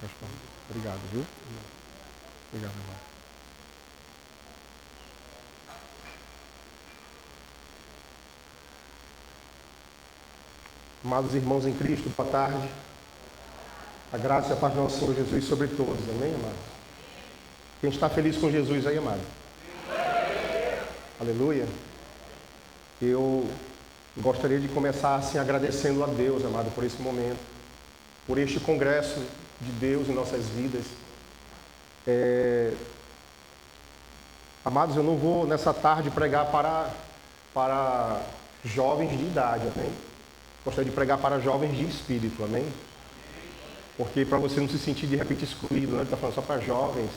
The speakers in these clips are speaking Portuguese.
pastor. Obrigado, viu? Obrigado, irmão. Amados irmãos em Cristo, boa tarde. A graça e a paz do nosso Senhor Jesus sobre todos, amém, amados? Quem está feliz com Jesus aí, amado? Aleluia. Eu gostaria de começar assim agradecendo a Deus, amado, por esse momento, por este congresso de Deus em nossas vidas. Amados, eu não vou nessa tarde pregar para jovens de idade, amém? Gostaria de pregar para jovens de espírito, amém? Porque para você não se sentir de repente excluído, né? Ele está falando só para jovens,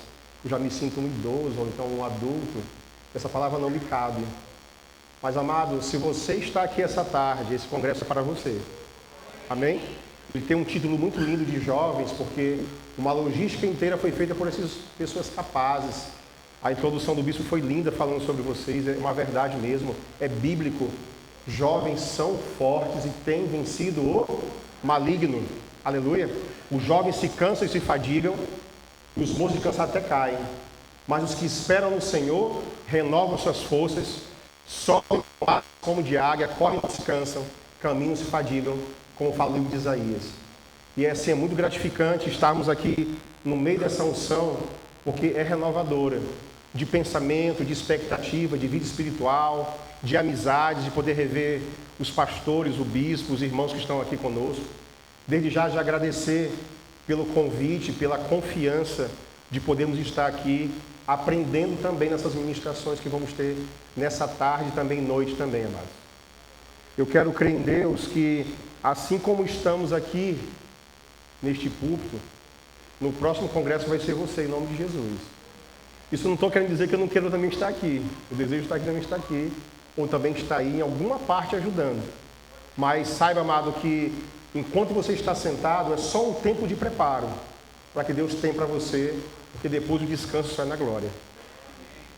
eu já me sinto um idoso ou então um adulto, essa palavra não me cabe. Mas, amado, se você está aqui essa tarde, esse congresso é para você, amém? Ele tem um título muito lindo de jovens, porque uma logística inteira foi feita por essas pessoas capazes. A introdução do bispo foi linda falando sobre vocês, é uma verdade mesmo, é bíblico. Jovens são fortes e têm vencido o maligno. Aleluia. Os jovens se cansam e se fadigam, e os moços de cansar até caem. Mas os que esperam no Senhor renovam suas forças, sobem como de águia, correm e descansam, caminham e se fadigam, como fala o livro de Isaías. E assim, é muito gratificante estarmos aqui no meio dessa unção, porque é renovadora, de pensamento, de expectativa, de vida espiritual, de amizade, de poder rever os pastores, o bispo, os irmãos que estão aqui conosco. Desde já agradecer pelo convite, pela confiança de podermos estar aqui aprendendo também nessas ministrações que vamos ter nessa tarde e também noite também, amados. Eu quero crer em Deus que, assim como estamos aqui neste púlpito, no próximo congresso vai ser você, em nome de Jesus. Isso não estou querendo dizer que eu não quero também estar aqui. Eu desejo estar aqui, também estar aqui, ou também estar aí em alguma parte ajudando. Mas saiba, amado, que enquanto você está sentado, é só um tempo de preparo para que Deus tem para você, porque depois o descanso sai na glória.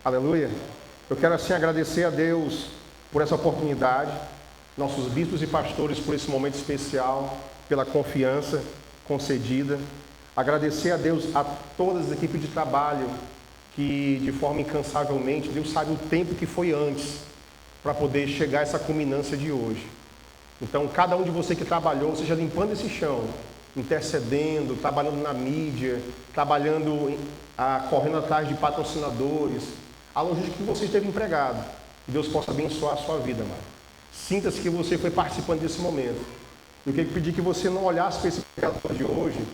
Aleluia. Eu quero assim agradecer a Deus por essa oportunidade, nossos bispos e pastores por esse momento especial, pela confiança concedida. Agradecer a Deus a todas as equipes de trabalho que, de forma incansavelmente, Deus sabe o tempo que foi antes para poder chegar a essa culminância de hoje. Então, cada um de vocês que trabalhou, seja limpando esse chão, intercedendo, trabalhando na mídia, trabalhando, correndo atrás de patrocinadores, a logística que você esteve empregado. Que Deus possa abençoar a sua vida, amado. Sinta-se que você foi participando desse momento. Eu queria pedir que você não olhasse para esse pregador de hoje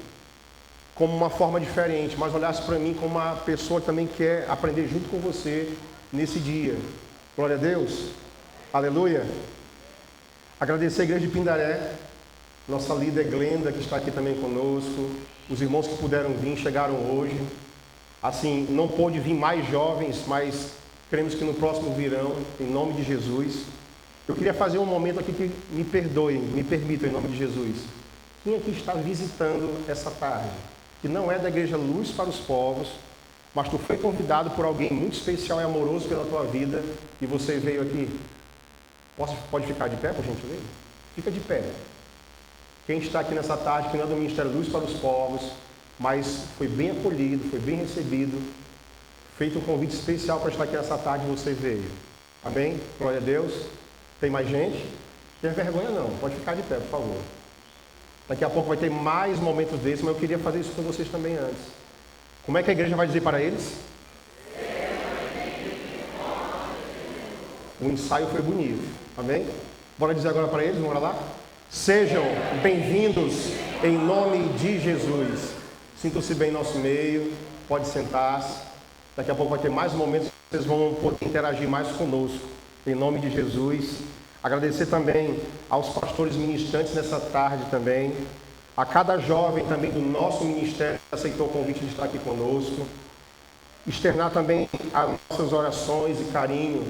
como uma forma diferente, mas olhasse para mim como uma pessoa que também quer aprender junto com você nesse dia. Glória a Deus. Aleluia. Agradecer a igreja de Pindaré, nossa líder Glenda, que está aqui também conosco, os irmãos que puderam vir, chegaram hoje. Assim, não pôde vir mais jovens, mas cremos que no próximo virão, em nome de Jesus. Eu queria fazer um momento aqui que me perdoem, me permitam, em nome de Jesus. Quem aqui está visitando essa tarde? Que não é da igreja Luz para os Povos, mas tu foi convidado por alguém muito especial e amoroso pela tua vida, e você veio aqui. Pode ficar de pé, por gentileza? Fica de pé. Quem está aqui nessa tarde, que não é do Ministério Luz para os Povos, mas foi bem acolhido, foi bem recebido, feito um convite especial para estar aqui nessa tarde, você veio. Amém? Glória a Deus. Tem mais gente? Não tenha vergonha não, pode ficar de pé, por favor. Daqui a pouco vai ter mais momentos desses, mas eu queria fazer isso com vocês também antes. Como é que a igreja vai dizer para eles? O ensaio foi bonito, amém? Bora dizer agora para eles, bora lá? Sejam bem-vindos em nome de Jesus. Sintam-se bem em nosso meio, pode sentar-se. Daqui a pouco vai ter mais momentos, vocês vão poder interagir mais conosco, em nome de Jesus. Agradecer também aos pastores ministrantes nessa tarde também, a cada jovem também do nosso ministério que aceitou o convite de estar aqui conosco. Externar também as nossas orações e carinho,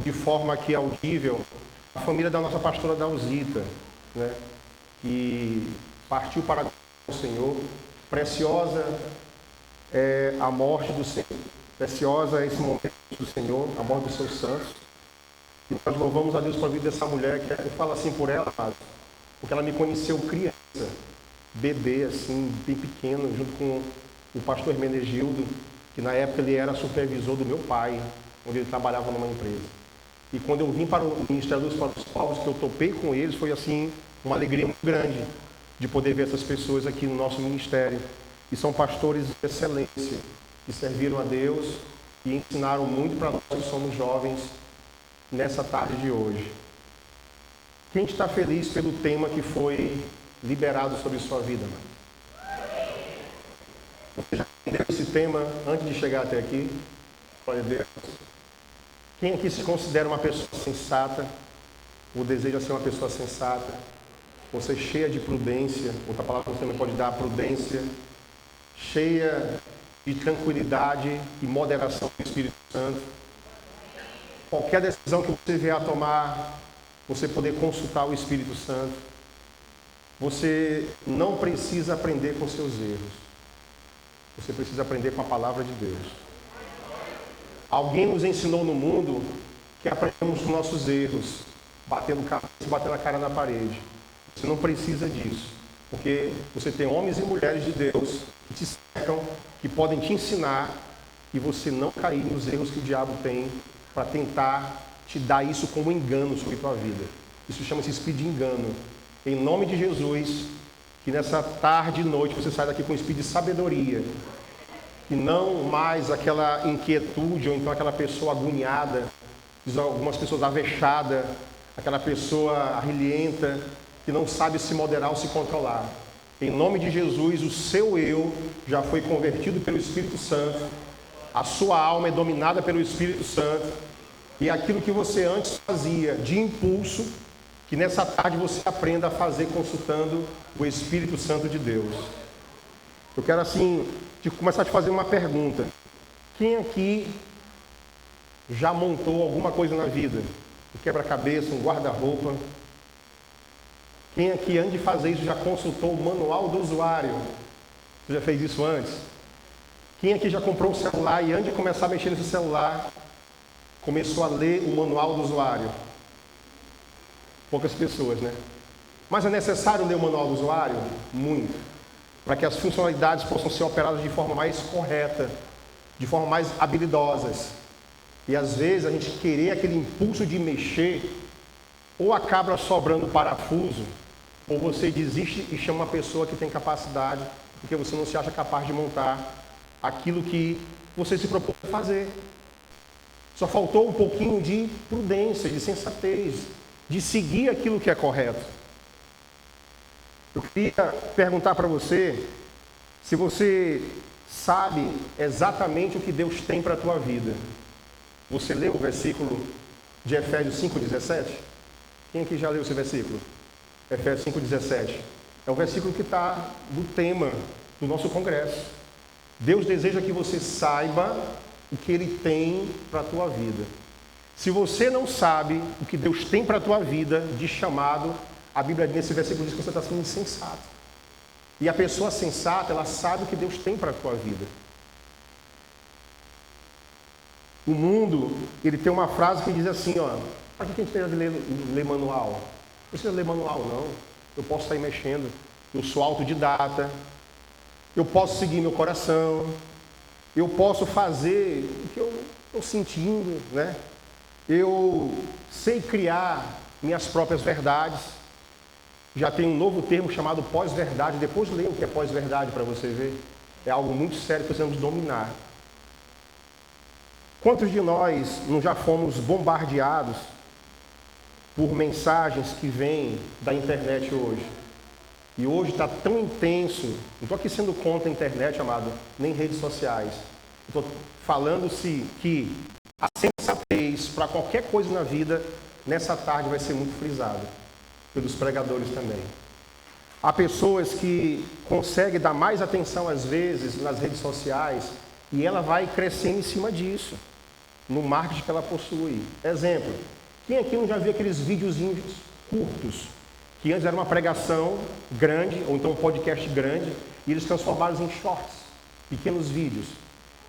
de forma aqui audível, a família da nossa pastora Dalzita, né, que partiu para o Senhor. Preciosa é a morte do Senhor, preciosa é esse momento do Senhor, a morte dos seus santos. E nós louvamos a Deus pela vida dessa mulher, que eu falo assim por ela, porque ela me conheceu criança. bebê, assim, bem pequeno, junto com o pastor Hermenegildo, que na época ele era supervisor do meu pai, onde ele trabalhava numa empresa. E quando eu vim para o Ministério dos Povos, que eu topei com eles, foi assim, uma alegria muito grande de poder ver essas pessoas aqui no nosso ministério. E são pastores de excelência, que serviram a Deus e ensinaram muito para nós que somos jovens nessa tarde de hoje. Quem está feliz pelo tema que foi liberado sobre sua vida, mano? Você já entendeu esse tema antes de chegar até aqui? Glória a Deus. Quem aqui se considera uma pessoa sensata, ou deseja ser uma pessoa sensata? Você cheia de prudência, outra palavra que você também pode dar, prudência, cheia de tranquilidade e moderação do Espírito Santo. Qualquer decisão que você vier a tomar, você poder consultar o Espírito Santo. Você não precisa aprender com seus erros. Você precisa aprender com a palavra de Deus. Alguém nos ensinou no mundo que aprendemos com nossos erros, batendo a cara na parede. Você não precisa disso, porque você tem homens e mulheres de Deus que te cercam, que podem te ensinar e você não cair nos erros que o diabo tem para tentar te dar isso como engano sobre a tua vida. Isso chama-se espírito de engano. Em nome de Jesus, que nessa tarde e noite você sai daqui com um espírito de sabedoria, e não mais aquela inquietude, ou então aquela pessoa agoniada, algumas pessoas avexadas, aquela pessoa arrilhenta, que não sabe se moderar ou se controlar. Em nome de Jesus, o seu eu já foi convertido pelo Espírito Santo, a sua alma é dominada pelo Espírito Santo, e aquilo que você antes fazia de impulso, que nessa tarde você aprenda a fazer consultando o Espírito Santo de Deus. Eu quero assim, começar a te fazer uma pergunta. Quem aqui já montou alguma coisa na vida? Um quebra-cabeça, um guarda-roupa? Quem aqui, antes de fazer isso, já consultou o manual do usuário? Você já fez isso antes? Quem aqui já comprou um celular e antes de começar a mexer nesse celular, começou a ler o manual do usuário? Poucas pessoas, né? Mas é necessário ler o manual do usuário? Muito. Para que as funcionalidades possam ser operadas de forma mais correta, de forma mais habilidosas. E às vezes a gente querer aquele impulso de mexer, ou acaba sobrando parafuso, ou você desiste e chama uma pessoa que tem capacidade, porque você não se acha capaz de montar aquilo que você se propôs a fazer. Só faltou um pouquinho de prudência, de sensatez, de seguir aquilo que é correto. Eu queria perguntar para você se você sabe exatamente o que Deus tem para a tua vida. Você leu o versículo de Efésios 5,17? Quem aqui já leu esse versículo? Efésios 5,17. É o versículo que está no tema do nosso congresso. Deus deseja que você saiba o que Ele tem para a tua vida. Se você não sabe o que Deus tem para a tua vida, de chamado, a Bíblia nesse versículo diz que você está sendo insensato. E a pessoa sensata, ela sabe o que Deus tem para a tua vida. O mundo, ele tem uma frase que diz assim, ó, para que a gente precisa ler manual? Não precisa ler manual, não. Eu posso sair mexendo. Eu sou autodidata. Eu posso seguir meu coração. Eu posso fazer o que eu estou sentindo, né? Eu sei criar minhas próprias verdades. Já tem um novo termo chamado pós-verdade. Depois leia o que é pós-verdade para você ver. É algo muito sério que precisamos dominar. Quantos de nós não já fomos bombardeados por mensagens que vêm da internet hoje? E hoje está tão intenso, não estou aqui sendo contra a internet, amado, nem redes sociais. Estou falando-se que a sensatez para qualquer coisa na vida, nessa tarde vai ser muito frisada, pelos pregadores também. Há pessoas que conseguem dar mais atenção às vezes nas redes sociais e ela vai crescendo em cima disso, no marketing que ela possui. Exemplo, quem aqui não já viu aqueles videozinhos curtos, que antes era uma pregação grande, ou então um podcast grande, e eles transformaram em shorts, pequenos vídeos.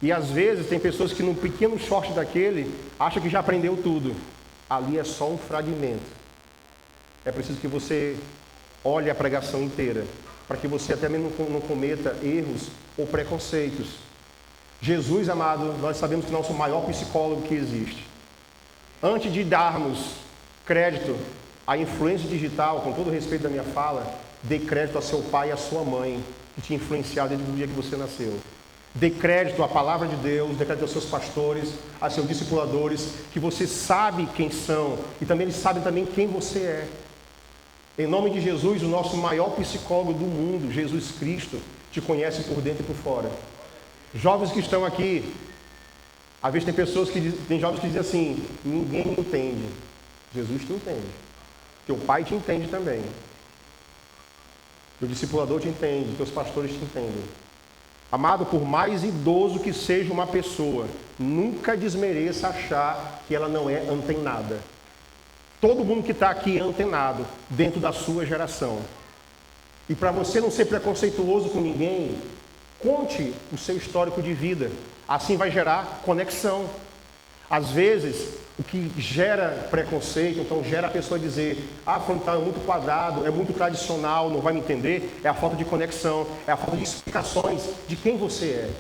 E às vezes tem pessoas que num pequeno short daquele, acham que já aprendeu tudo. Ali é só um fragmento. É preciso que você olhe a pregação inteira para que você até mesmo não cometa erros ou preconceitos. Jesus, amado, nós sabemos que é o nosso maior psicólogo que existe. Antes de darmos crédito à influência digital, com todo o respeito da minha fala, dê crédito a seu pai e a sua mãe, que te influenciaram desde o dia que você nasceu. Dê crédito à palavra de Deus, dê crédito aos seus pastores, aos seus discipuladores, que você sabe quem são e também eles sabem também quem você é. Em nome de Jesus, o nosso maior psicólogo do mundo, Jesus Cristo, te conhece por dentro e por fora. Jovens que estão aqui, às vezes tem jovens que dizem assim, ninguém me entende. Jesus te entende. Teu pai te entende também. Teu discipulador te entende, teus pastores te entendem. Amado, por mais idoso que seja uma pessoa, nunca desmereça achar que ela não é antenada. Todo mundo que está aqui é antenado dentro da sua geração. E para você não ser preconceituoso com ninguém, conte o seu histórico de vida. Assim vai gerar conexão. Às vezes, o que gera preconceito, então gera a pessoa dizer, é muito quadrado, é muito tradicional, não vai me entender, é a falta de conexão, é a falta de explicações de quem você é.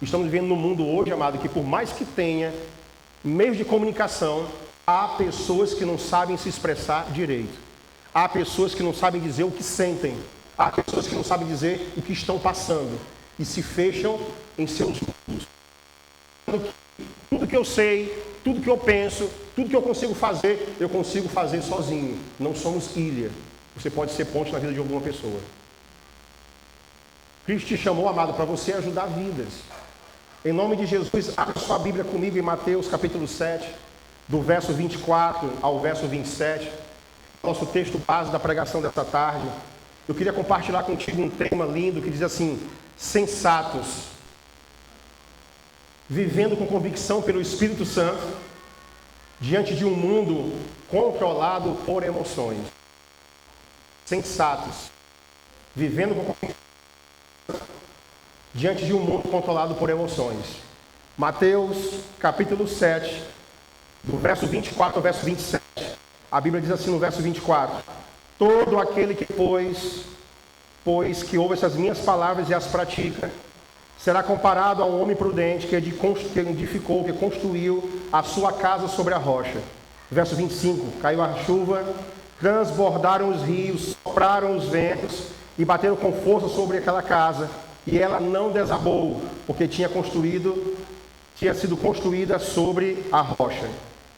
Estamos vivendo num mundo hoje, amado, que por mais que tenha meios de comunicação, há pessoas que não sabem se expressar direito. Há pessoas que não sabem dizer o que sentem. Há pessoas que não sabem dizer o que estão passando. E se fecham em seus mundos. Tudo que eu sei, tudo que eu penso, tudo que eu consigo fazer sozinho. Não somos ilha. Você pode ser ponte na vida de alguma pessoa. Cristo te chamou, amado, para você ajudar vidas. Em nome de Jesus, abra sua Bíblia comigo em Mateus capítulo 7, do verso 24 ao verso 27. Nosso texto base da pregação desta tarde. Eu queria compartilhar contigo um tema lindo que diz assim, sensatos. Vivendo com convicção pelo Espírito Santo, diante de um mundo controlado por emoções. Sensatos. Vivendo com convicção diante de um mundo controlado por emoções. Mateus, capítulo 7, do verso 24 ao verso 27. A Bíblia diz assim no verso 24. Todo aquele que, pois que ouve essas minhas palavras e as pratica, será comparado a um homem prudente que edificou, que construiu a sua casa sobre a rocha. Verso 25. Caiu a chuva, transbordaram os rios, sopraram os ventos e bateram com força sobre aquela casa. E ela não desabou, porque tinha sido construída sobre a rocha.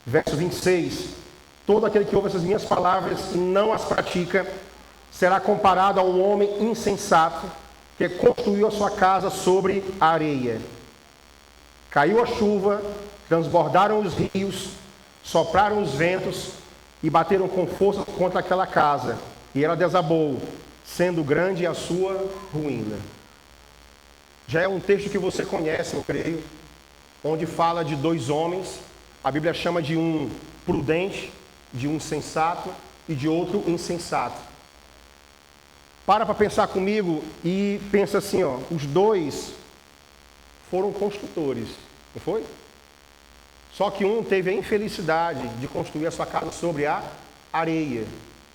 Verso 26. Todo aquele que ouve essas minhas palavras e não as pratica, será comparado a um homem insensato, que construiu a sua casa sobre a areia. Caiu a chuva, transbordaram os rios, sopraram os ventos e bateram com força contra aquela casa. E ela desabou, sendo grande a sua ruína. Já é um texto que você conhece, eu creio, onde fala de dois homens. A Bíblia chama de um prudente, de um sensato e de outro insensato. Para pensar comigo e pensa assim, os dois foram construtores, não foi? Só que um teve a infelicidade de construir a sua casa sobre a areia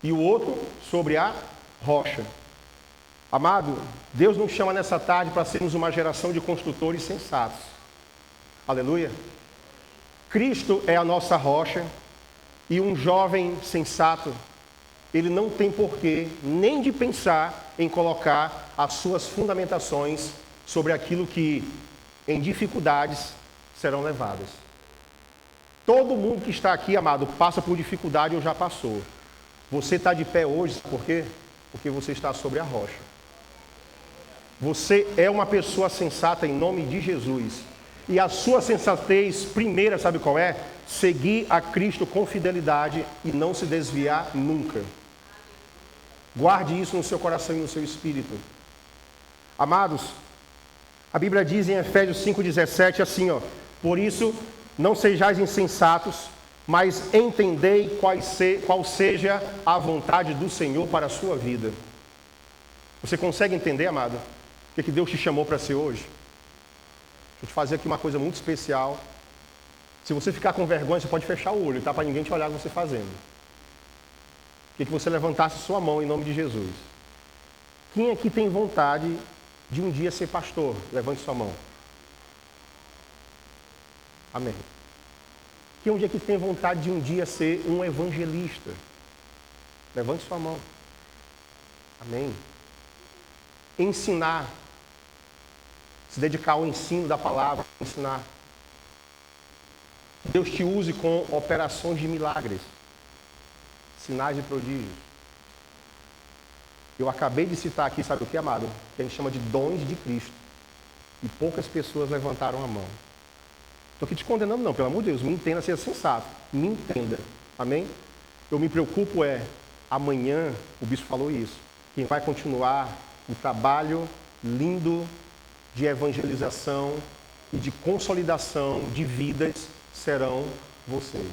e o outro sobre a rocha. Amado, Deus nos chama nessa tarde para sermos uma geração de construtores sensatos. Aleluia. Cristo é a nossa rocha e um jovem sensato, ele não tem porquê nem de pensar em colocar as suas fundamentações sobre aquilo que em dificuldades serão levadas. Todo mundo que está aqui, amado, passa por dificuldade ou já passou. Você está de pé hoje, sabe por quê? Porque você está sobre a rocha. Você é uma pessoa sensata em nome de Jesus. E a sua sensatez primeira, sabe qual é? Seguir a Cristo com fidelidade e não se desviar nunca. Guarde isso no seu coração e no seu espírito. Amados, a Bíblia diz em Efésios 5,17 assim, por isso, não sejais insensatos, mas entendei qual seja a vontade do Senhor para a sua vida. Você consegue entender, amado, o que Deus te chamou para ser hoje? Deixa eu te fazer aqui uma coisa muito especial. Se você ficar com vergonha, você pode fechar o olho, tá? Para ninguém te olhar você fazendo. Queria que você levantasse sua mão em nome de Jesus. Quem aqui tem vontade de um dia ser pastor? Levante sua mão. Amém. Quem um dia que tem vontade de um dia ser um evangelista? Levante sua mão. Amém. Ensinar. Se dedicar ao ensino da palavra, ensinar. Deus te use com operações de milagres, sinais e prodígios. Eu acabei de citar aqui, sabe o que, amado? Que a gente chama de dons de Cristo. E poucas pessoas levantaram a mão. Estou aqui te condenando não, pelo amor de Deus, me entenda, seja sensato. Me entenda, amém? Eu me preocupo amanhã, o bispo falou isso, quem vai continuar o trabalho lindo de evangelização e de consolidação de vidas serão vocês.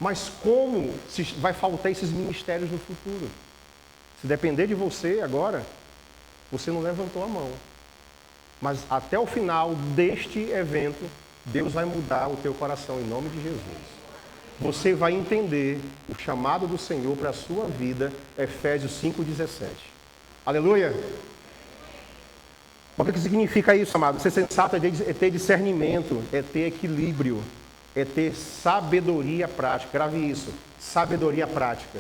Mas como vai faltar esses ministérios no futuro? Se depender de você agora, você não levantou a mão. Mas até o final deste evento, Deus vai mudar o teu coração em nome de Jesus. Você vai entender o chamado do Senhor para a sua vida, Efésios 5,17. Aleluia! O que significa isso, amado? Ser sensato é ter discernimento, é ter equilíbrio, é ter sabedoria prática. Grave isso, sabedoria prática.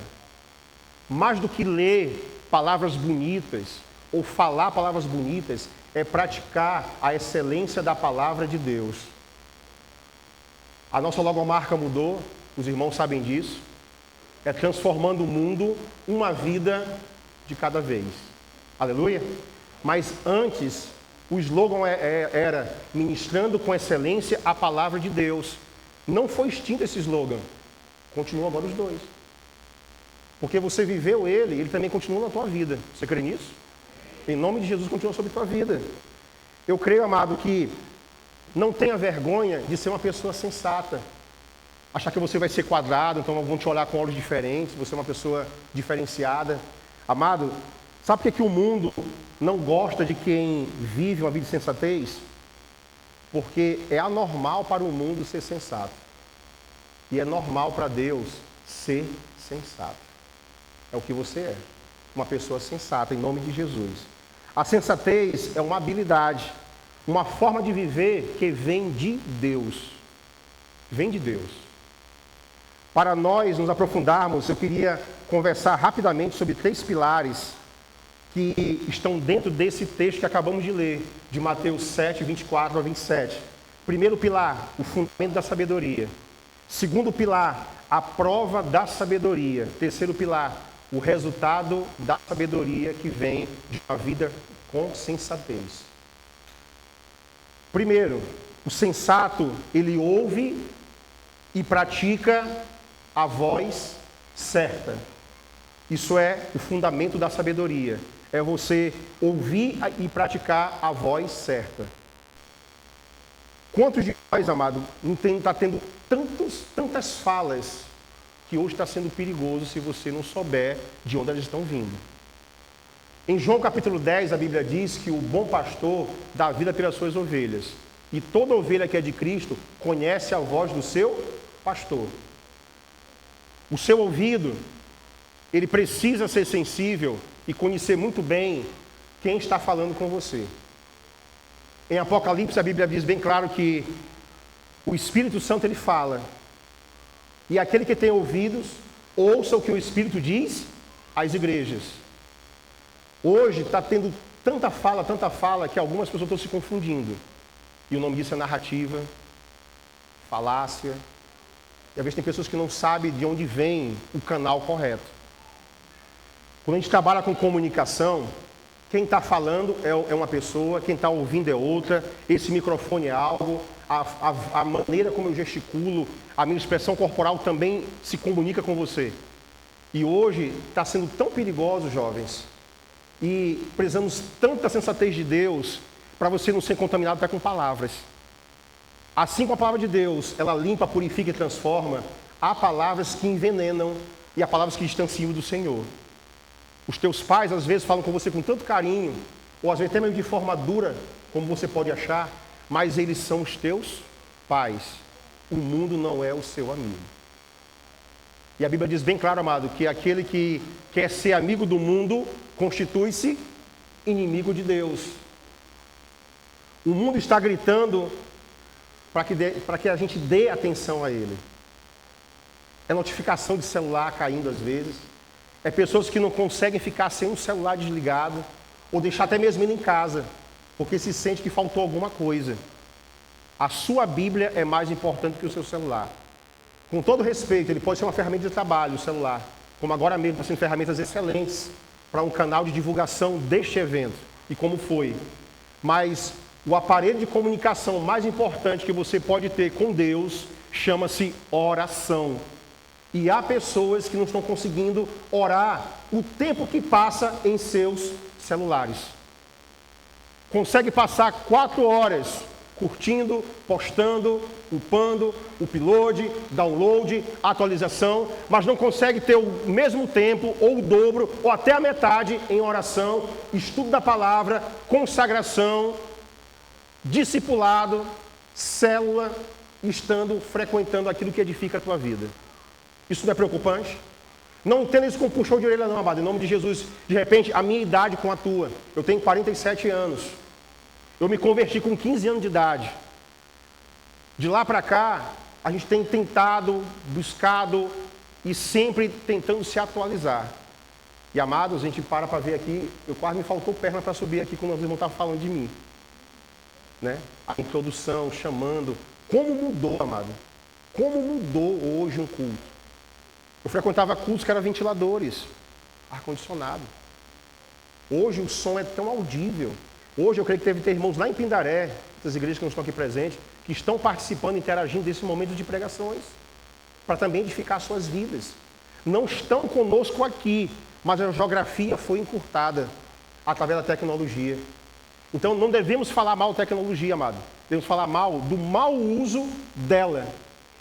Mais do que ler palavras bonitas ou falar palavras bonitas, é praticar a excelência da palavra de Deus. A nossa logomarca mudou, os irmãos sabem disso. É transformando o mundo uma vida de cada vez. Aleluia? Mas antes, o slogan era ministrando com excelência a palavra de Deus. Não foi extinto esse slogan. Continua agora os dois. Porque você viveu ele também continua na tua vida. Você crê nisso? Em nome de Jesus, continua sobre a tua vida. Eu creio, amado, que não tenha vergonha de ser uma pessoa sensata. Achar que você vai ser quadrado, então vão te olhar com olhos diferentes, você é uma pessoa diferenciada. Amado, sabe por que o mundo não gosta de quem vive uma vida de sensatez? Porque é anormal para o mundo ser sensato. E é normal para Deus ser sensato. É o que você é. Uma pessoa sensata, em nome de Jesus. A sensatez é uma habilidade, uma forma de viver que vem de Deus. Vem de Deus. Para nós nos aprofundarmos, eu queria conversar rapidamente sobre 3 pilares que estão dentro desse texto que acabamos de ler, de Mateus 7, 24 a 27. Primeiro pilar, o fundamento da sabedoria. Segundo pilar, a prova da sabedoria. Terceiro pilar, o resultado da sabedoria que vem de uma vida com sensatez. Primeiro, o sensato, ele ouve e pratica a voz certa. Isso é o fundamento da sabedoria. É você ouvir e praticar a voz certa. Quantos de nós, amado, não está tendo tantas falas que hoje está sendo perigoso se você não souber de onde elas estão vindo. Em João capítulo 10, a Bíblia diz que o bom pastor dá vida pelas suas ovelhas. E toda ovelha que é de Cristo conhece a voz do seu pastor. O seu ouvido, ele precisa ser sensível e conhecer muito bem quem está falando com você. Em Apocalipse, a Bíblia diz bem claro que o Espírito Santo, ele fala. E aquele que tem ouvidos, ouça o que o Espírito diz às igrejas. Hoje está tendo tanta fala, que algumas pessoas estão se confundindo. E o nome disso é narrativa, falácia. E às vezes tem pessoas que não sabem de onde vem o canal correto. Quando a gente trabalha com comunicação, quem está falando é uma pessoa, quem está ouvindo é outra, esse microfone é algo, a maneira como eu gesticulo, a minha expressão corporal também se comunica com você. E hoje está sendo tão perigoso, jovens, e precisamos tanta sensatez de Deus para você não ser contaminado até com palavras. Assim como a palavra de Deus, ela limpa, purifica e transforma, há palavras que envenenam e há palavras que distanciam do Senhor. Os teus pais, às vezes, falam com você com tanto carinho, ou às vezes até mesmo de forma dura, como você pode achar, mas eles são os teus pais. O mundo não é o seu amigo. E a Bíblia diz bem claro, amado, que aquele que quer ser amigo do mundo constitui-se inimigo de Deus. O mundo está gritando para que a gente dê atenção a ele. É notificação de celular caindo às vezes. É pessoas que não conseguem ficar sem um celular desligado, ou deixar até mesmo ele em casa, porque se sente que faltou alguma coisa. A sua Bíblia é mais importante que o seu celular. Com todo respeito, ele pode ser uma ferramenta de trabalho, o celular, como agora mesmo está sendo ferramentas excelentes para um canal de divulgação deste evento, e como foi. Mas o aparelho de comunicação mais importante que você pode ter com Deus chama-se oração. E há pessoas que não estão conseguindo orar o tempo que passa em seus celulares. Consegue passar 4 horas curtindo, postando, upando, upload, download, atualização, mas não consegue ter o mesmo tempo, ou o dobro, ou até a metade em oração, estudo da palavra, consagração, discipulado, célula, frequentando aquilo que edifica a tua vida. Isso não é preocupante? Não entenda isso com puxão de orelha não, amado. Em nome de Jesus, de repente, a minha idade com a tua. Eu tenho 47 anos. Eu me converti com 15 anos de idade. De lá para cá, a gente tem tentado, buscado e sempre tentando se atualizar. E, amados, a gente para ver aqui, quase me faltou perna para subir aqui quando os irmãos estavam falando de mim. Né? A introdução, chamando. Como mudou, amado? Como mudou hoje um culto? Eu frequentava cultos que eram ventiladores, ar-condicionado. Hoje o som é tão audível. Hoje eu creio que deve ter irmãos lá em Pindaré, essas igrejas que não estão aqui presentes, que estão participando, interagindo desse momento de pregações, para também edificar suas vidas. Não estão conosco aqui, mas a geografia foi encurtada através da tecnologia. Então não devemos falar mal da tecnologia, amado. Devemos falar mal do mau uso dela.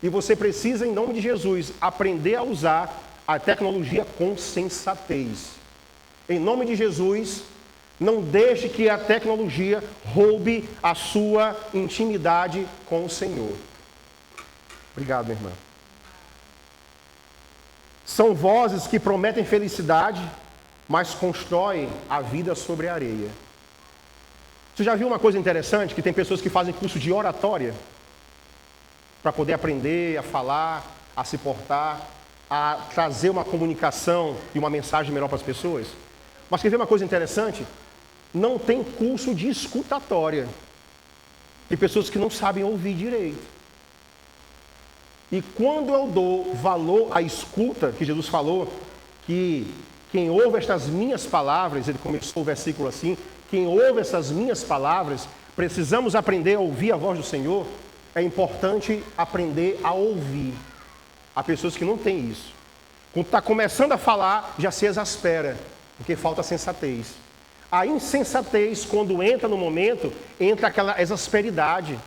E você precisa, em nome de Jesus, aprender a usar a tecnologia com sensatez. Em nome de Jesus, não deixe que a tecnologia roube a sua intimidade com o Senhor. Obrigado, minha irmã. São vozes que prometem felicidade, mas constroem a vida sobre a areia. Você já viu uma coisa interessante? Que tem pessoas que fazem curso de oratória para poder aprender a falar, a se portar, a trazer uma comunicação e uma mensagem melhor para as pessoas. Mas quer ver uma coisa interessante? Não tem curso de escutatória. Tem pessoas que não sabem ouvir direito. E quando eu dou valor à escuta, que Jesus falou, que quem ouve estas minhas palavras, ele começou o versículo assim, quem ouve essas minhas palavras, precisamos aprender a ouvir a voz do Senhor. É importante aprender a ouvir. Há pessoas que não têm isso. Quando está começando a falar, já se exaspera, porque falta sensatez. A insensatez, quando entra no momento, entra aquela exasperidade,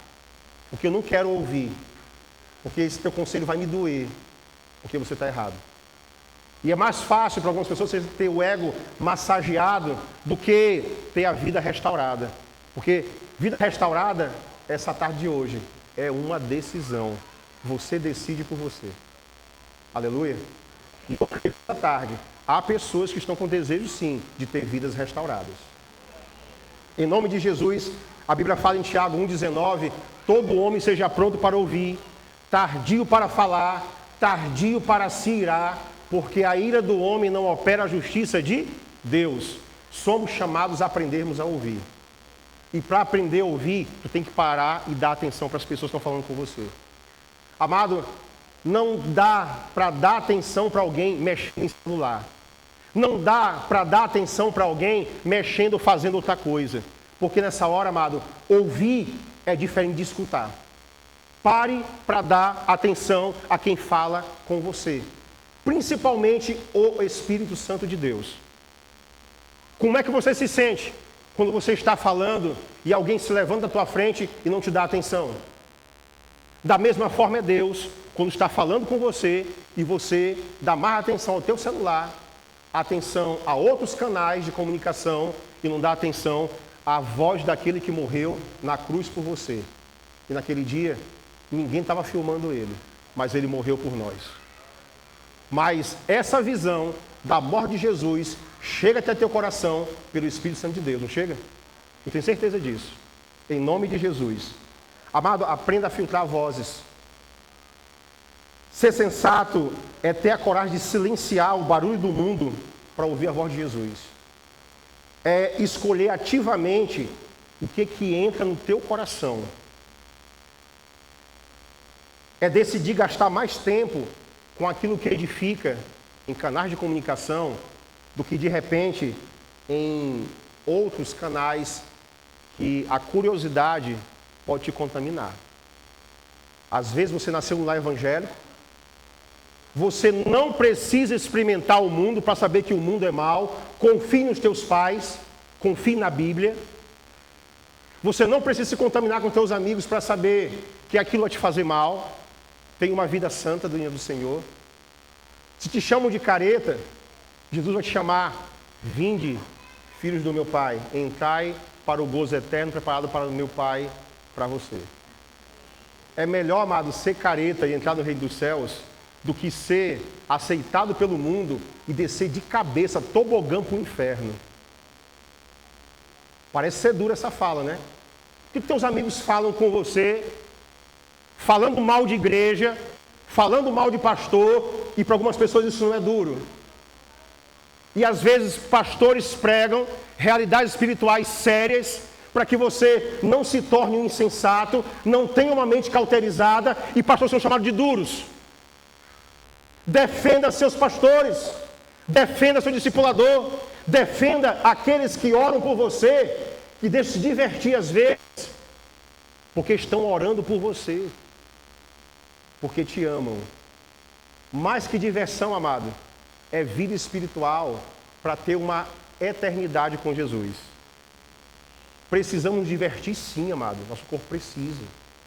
porque eu não quero ouvir, porque esse teu conselho vai me doer, porque você está errado. E é mais fácil para algumas pessoas você ter o ego massageado do que ter a vida restaurada. Porque vida restaurada, essa tarde de hoje, é uma decisão. Você decide por você. Aleluia? E essa tarde, há pessoas que estão com desejo, sim, de ter vidas restauradas. Em nome de Jesus, a Bíblia fala em Tiago 1,19, todo homem seja pronto para ouvir, tardio para falar, tardio para se irar, porque a ira do homem não opera a justiça de Deus. Somos chamados a aprendermos a ouvir. E para aprender a ouvir, tu tem que parar e dar atenção para as pessoas que estão falando com você. Amado, não dá para dar atenção para alguém mexendo em celular. Não dá para dar atenção para alguém mexendo ou fazendo outra coisa. Porque nessa hora, amado, ouvir é diferente de escutar. Pare para dar atenção a quem fala com você. Principalmente o Espírito Santo de Deus. Como é que você se sente quando você está falando e alguém se levanta da tua frente e não te dá atenção? Da mesma forma é Deus, quando está falando com você e você dá mais atenção ao teu celular, atenção a outros canais de comunicação e não dá atenção à voz daquele que morreu na cruz por você. E naquele dia, ninguém estava filmando ele, mas ele morreu por nós. Mas essa visão da morte de Jesus chega até teu coração pelo Espírito Santo de Deus, não chega? Eu tenho certeza disso. Em nome de Jesus. Amado, aprenda a filtrar vozes. Ser sensato é ter a coragem de silenciar o barulho do mundo para ouvir a voz de Jesus. É escolher ativamente o que entra no teu coração. É decidir gastar mais tempo com aquilo que edifica em canais de comunicação do que de repente em outros canais que a curiosidade pode te contaminar. Às vezes você nasceu no lar evangélico, você não precisa experimentar o mundo para saber que o mundo é mau. Confie nos teus pais, confie na Bíblia. Você não precisa se contaminar com teus amigos para saber que aquilo vai te fazer mal. Tem uma vida santa diante do Senhor. Se te chamam de careta, Jesus vai te chamar: vinde, filhos do meu Pai, entrai para o gozo eterno preparado para o meu Pai, para você. É melhor, amado, ser careta e entrar no reino dos céus do que ser aceitado pelo mundo e descer de cabeça, tobogã para o inferno. Parece ser dura essa fala, né? O que teus amigos falam com você, falando mal de igreja, falando mal de pastor, e para algumas pessoas isso não é duro. E às vezes pastores pregam realidades espirituais sérias para que você não se torne um insensato, não tenha uma mente cauterizada, e pastores são chamados de duros. Defenda seus pastores, defenda seu discipulador, defenda aqueles que oram por você e deixe se divertir às vezes, porque estão orando por você, porque te amam. Mais que diversão, amado, é vida espiritual para ter uma eternidade com Jesus. Precisamos nos divertir sim, amado, nosso corpo precisa.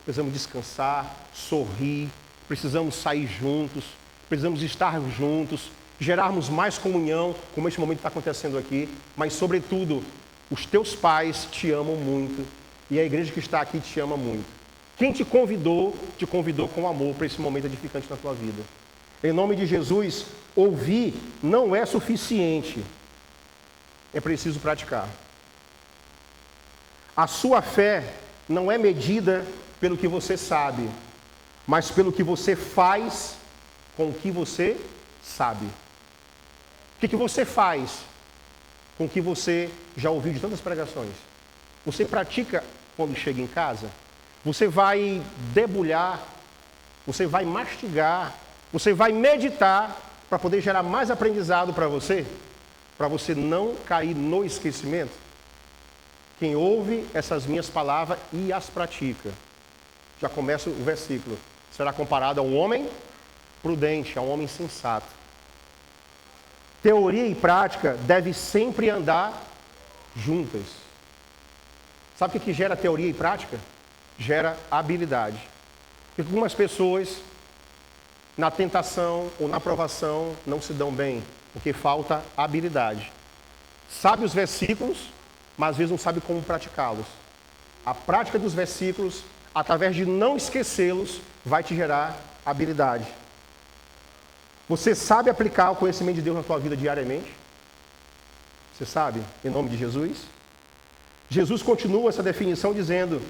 Precisamos descansar, sorrir, precisamos sair juntos, precisamos estar juntos, gerarmos mais comunhão, como este momento está acontecendo aqui, mas sobretudo, os teus pais te amam muito e a igreja que está aqui te ama muito. Quem te convidou com amor para esse momento edificante na tua vida. Em nome de Jesus, ouvir não é suficiente, é preciso praticar. A sua fé não é medida pelo que você sabe, mas pelo que você faz com o que você sabe. O que você faz com o que você já ouviu de tantas pregações? Você pratica quando chega em casa? Você vai debulhar, você vai mastigar, você vai meditar para poder gerar mais aprendizado para você não cair no esquecimento? Quem ouve essas minhas palavras e as pratica, já começa o versículo, será comparado a um homem prudente, a um homem sensato. Teoria e prática devem sempre andar juntas. Sabe o que gera teoria e prática? Gera habilidade. Porque algumas pessoas, na tentação ou na provação, não se dão bem, porque falta habilidade. Sabe os versículos, mas às vezes não sabe como praticá-los. A prática dos versículos, através de não esquecê-los, vai te gerar habilidade. Você sabe aplicar o conhecimento de Deus na tua vida diariamente? Você sabe, em nome de Jesus? Jesus continua essa definição dizendo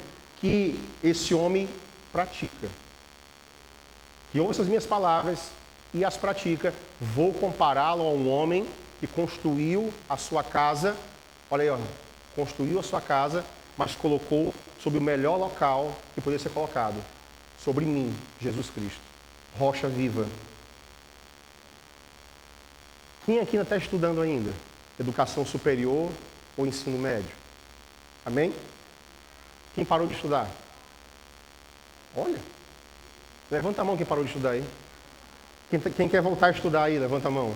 que esse homem pratica. Que ouça as minhas palavras e as pratica. Vou compará-lo a um homem que construiu a sua casa. Olha aí, ó, construiu a sua casa, mas colocou sobre o melhor local que poderia ser colocado. Sobre mim, Jesus Cristo. Rocha viva. Quem aqui ainda está estudando ainda? Educação superior ou ensino médio? Amém? Quem parou de estudar? Olha. Levanta a mão quem parou de estudar aí. Quem quer voltar a estudar aí, levanta a mão.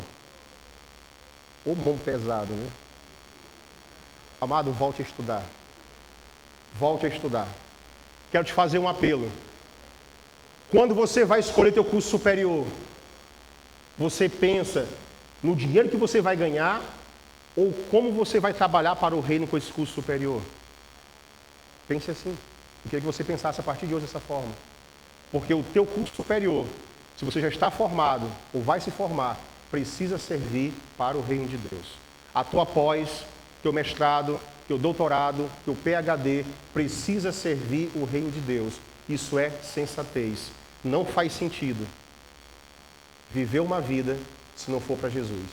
Ô mão pesado, né? Amado, volte a estudar. Volte a estudar. Quero te fazer um apelo. Quando você vai escolher teu curso superior, você pensa no dinheiro que você vai ganhar ou como você vai trabalhar para o reino com esse curso superior? Pense assim. Eu queria que você pensasse a partir de hoje dessa forma. Porque o teu curso superior se você já está formado ou vai se formar, precisa servir para o reino de Deus. A tua pós, teu mestrado, teu doutorado, teu PhD, precisa servir o reino de Deus. Isso é sensatez. Não faz sentido viver uma vida se não for para Jesus.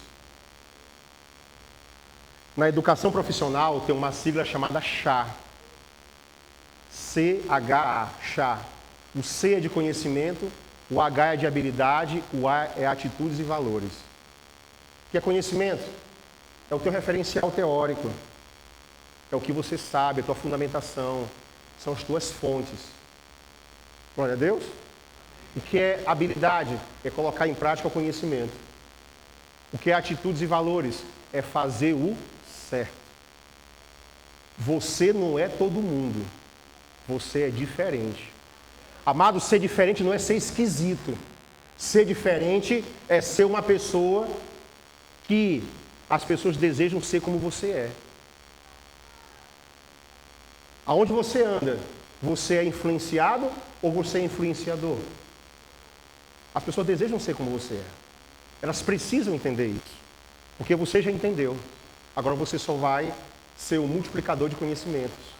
Na educação profissional tem uma sigla chamada CHA. C-H-A, CHA. O C é de conhecimento, o H é de habilidade, o A é atitudes e valores. O que é conhecimento? É o teu referencial teórico. É o que você sabe, a tua fundamentação. São as tuas fontes. Glória a Deus. O que é habilidade? É colocar em prática o conhecimento. O que é atitudes e valores? É fazer o certo. Você não é todo mundo. Você é diferente. Amado, ser diferente não é ser esquisito. Ser diferente é ser uma pessoa que as pessoas desejam ser como você é. Aonde você anda, você é influenciado ou você é influenciador? As pessoas desejam ser como você é. Elas precisam entender isso. Porque você já entendeu. Agora você só vai ser o multiplicador de conhecimentos.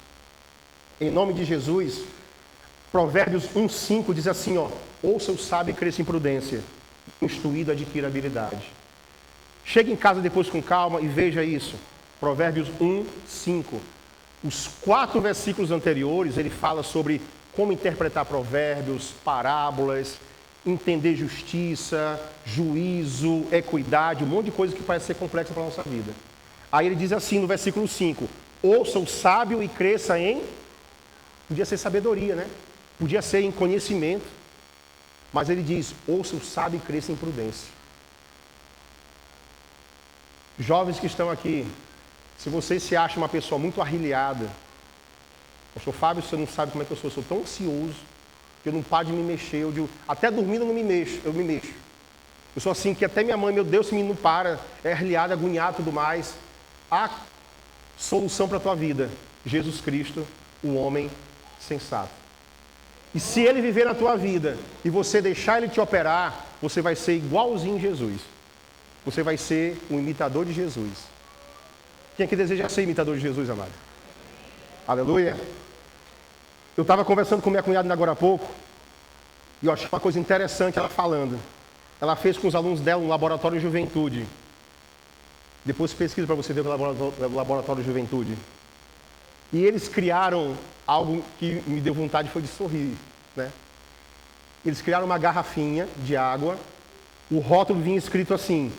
Em nome de Jesus, Provérbios 1,5 diz assim, ouça o sábio e cresça em prudência. O instruído adquire habilidade. Chegue em casa depois com calma e veja isso. Provérbios 1,5. Os 4 versículos anteriores, ele fala sobre como interpretar provérbios, parábolas, entender justiça, juízo, equidade, um monte de coisa que parece ser complexa para a nossa vida. Aí ele diz assim no versículo 5, ouça o sábio e cresça em... Podia ser sabedoria, né? Podia ser em conhecimento. Mas ele diz, ouça o sábio e cresça em prudência. Jovens que estão aqui, se você se acha uma pessoa muito arrilhada, pastor Fábio, você não sabe como é que eu sou tão ansioso, que eu não paro de me mexer, até dormindo eu não me mexo, eu me mexo. Eu sou assim, que até minha mãe, meu Deus, esse menino não para, é arrilhado, agoniado e tudo mais. Há solução para a tua vida, Jesus Cristo, o homem sensato. E se ele viver na tua vida e você deixar ele te operar, você vai ser igualzinho a Jesus. Você vai ser um imitador de Jesus. Quem aqui deseja ser imitador de Jesus, amado? Aleluia. Eu estava conversando com minha cunhada agora há pouco e eu achei uma coisa interessante ela falando. Ela fez com os alunos dela um laboratório de juventude. Depois pesquisa para você ver o laboratório de juventude. E eles criaram algo que me deu vontade foi de sorrir, né? Eles criaram uma garrafinha de água, o rótulo vinha escrito assim,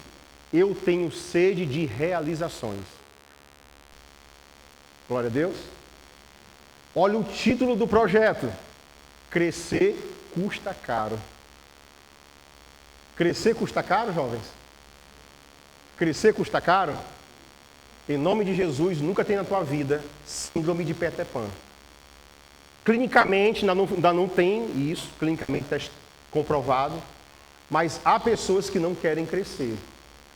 eu tenho sede de realizações. Glória a Deus. Olha o título do projeto, crescer custa caro. Crescer custa caro, jovens? Crescer custa caro? Em nome de Jesus, nunca tem na tua vida síndrome de Peter Pan. Clinicamente, ainda não tem isso, clinicamente está comprovado, mas há pessoas que não querem crescer.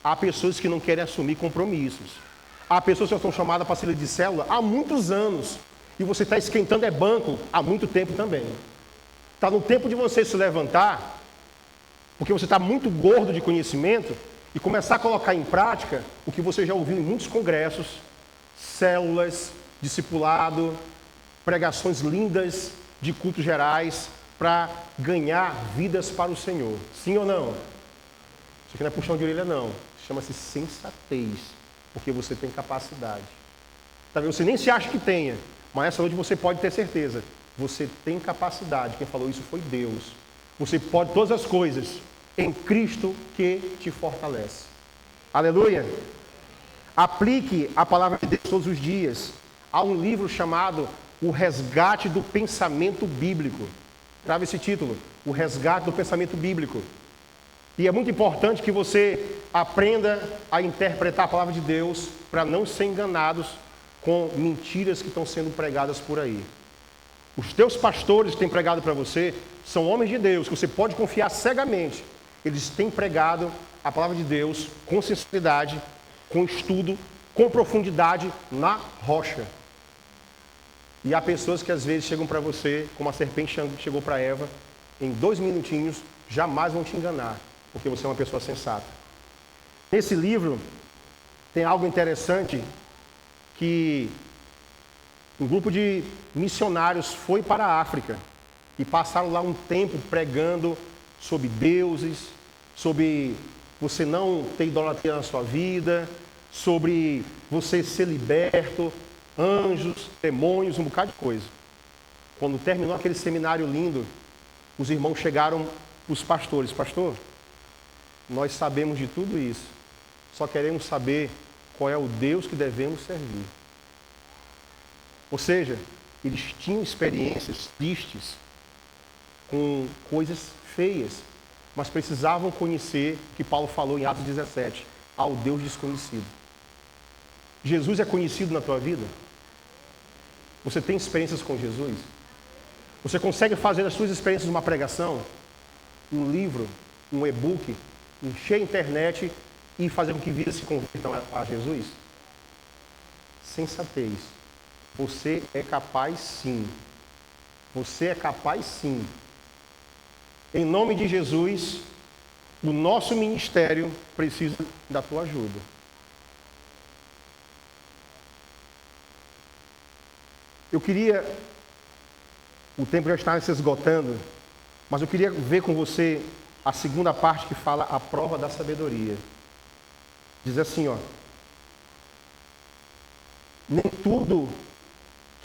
Há pessoas que não querem assumir compromissos. Há pessoas que estão chamadas para ser de célula há muitos anos. E você está esquentando banco há muito tempo também. Está no tempo de você se levantar, porque você está muito gordo de conhecimento, e começar a colocar em prática o que você já ouviu em muitos congressos, células, discipulado, pregações lindas de cultos gerais, para ganhar vidas para o Senhor. Sim ou não? Isso aqui não é puxão de orelha, não. Chama-se sensatez, porque você tem capacidade. Talvez você nem se acha que tenha, mas essa noite você pode ter certeza. Você tem capacidade. Quem falou isso foi Deus. Você pode todas as coisas em Cristo que te fortalece. Aleluia! Aplique a palavra de Deus todos os dias. Há um livro chamado O Resgate do Pensamento Bíblico. Grave esse título, O Resgate do Pensamento Bíblico. E é muito importante que você aprenda a interpretar a palavra de Deus para não ser enganados com mentiras que estão sendo pregadas por aí. Os teus pastores que têm pregado para você são homens de Deus, que você pode confiar cegamente. Eles têm pregado a palavra de Deus com sinceridade, com estudo, com profundidade na rocha. E há pessoas que às vezes chegam para você, como a serpente chegou para Eva, em 2 minutinhos, jamais vão te enganar, porque você é uma pessoa sensata. Nesse livro, tem algo interessante, que um grupo de missionários foi para a África e passaram lá um tempo pregando sobre deuses, sobre você não ter idolatria na sua vida, sobre você ser liberto, anjos, demônios, um bocado de coisa. Quando terminou aquele seminário lindo, os irmãos chegaram, os pastores: pastor, nós sabemos de tudo isso, só queremos saber qual é o Deus que devemos servir. Ou seja, eles tinham experiências tristes com coisas feias, mas precisavam conhecer o que Paulo falou em Atos 17, ao Deus desconhecido. Jesus é conhecido na tua vida? Você tem experiências com Jesus? Você consegue fazer as suas experiências uma pregação, um livro, um e-book, encher a internet e fazer com que vidas se convertam a Jesus? Sensatez. Você é capaz sim. Você é capaz sim. Em nome de Jesus, o nosso ministério precisa da tua ajuda. Eu queria, o tempo já está se esgotando, mas eu queria ver com você a segunda parte que fala a prova da sabedoria. Diz assim, ó: nem tudo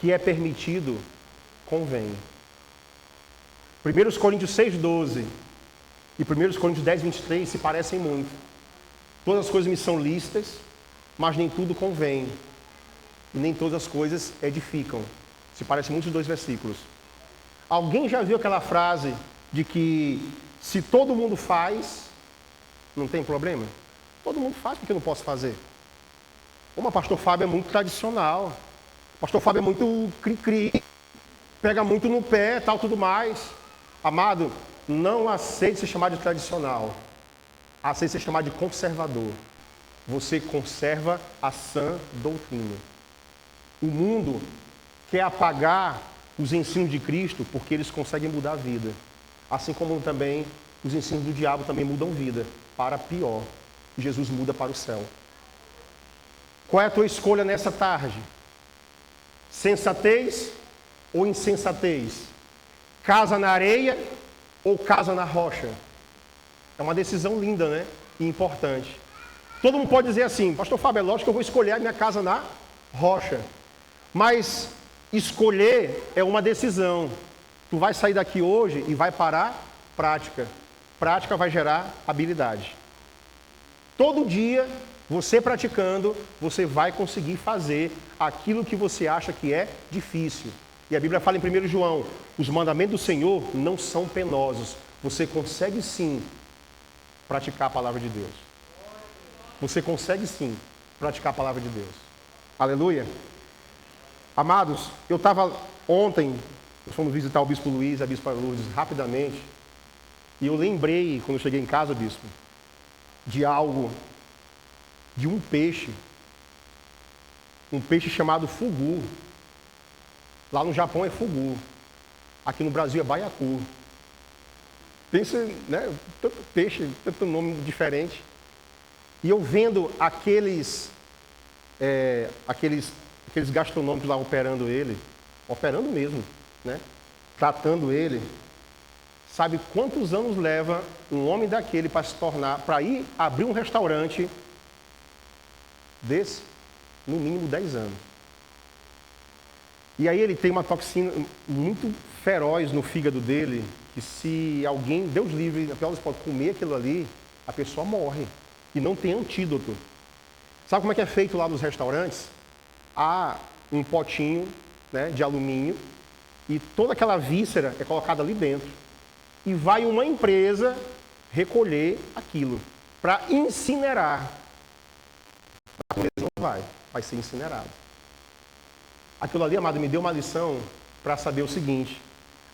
que é permitido convém. 1 Coríntios 6,12 e 1 Coríntios 10,23 se parecem muito. Todas as coisas me são lícitas, mas nem tudo convém. E nem todas as coisas edificam. Se parecem muito os dois versículos. Alguém já viu aquela frase de que se todo mundo faz, não tem problema? Todo mundo faz, porque eu não posso fazer? Como o pastor Fábio é muito tradicional. O pastor Fábio é muito cri-cri, pega muito no pé, tal, tudo mais. Amado, não aceite ser chamado de tradicional. Aceite ser chamado de conservador. Você conserva a sã doutrina. O mundo quer apagar os ensinos de Cristo porque eles conseguem mudar a vida. Assim como também os ensinos do diabo também mudam vida para pior. Jesus muda para o céu. Qual é a tua escolha nessa tarde? Sensatez ou insensatez? Casa na areia ou casa na rocha? É uma decisão linda, né? E importante. Todo mundo pode dizer assim: pastor Fábio, é lógico que eu vou escolher a minha casa na rocha. Mas escolher é uma decisão. Tu vai sair daqui hoje e vai para a prática. Prática vai gerar habilidade. Todo dia, você praticando, você vai conseguir fazer aquilo que você acha que é difícil. E a Bíblia fala em 1 João, os mandamentos do Senhor não são penosos. Você consegue sim praticar a palavra de Deus. Você consegue sim praticar a palavra de Deus. Aleluia. Amados, eu estava ontem, nós fomos visitar o Bispo Luiz e a Bispa Lourdes rapidamente, e eu lembrei, quando eu cheguei em casa, Bispo, de algo, de um peixe chamado fugu. Lá no Japão é fugu, aqui no Brasil é baiacu. Pensa, né, tanto peixe, tanto nome diferente. E eu vendo aqueles gastronômicos lá operando mesmo, né? Tratando ele. Sabe quantos anos leva um homem daquele para ir abrir um restaurante desse? No mínimo 10 anos. E aí ele tem uma toxina muito feroz no fígado dele, que se alguém, Deus livre, pode comer aquilo ali, a pessoa morre. E não tem antídoto. Sabe como é que é feito lá nos restaurantes? Há um potinho, né, de alumínio e toda aquela víscera é colocada ali dentro. E vai uma empresa recolher aquilo para incinerar. A natureza não vai ser incinerado. Aquilo ali, amado, me deu uma lição para saber o seguinte.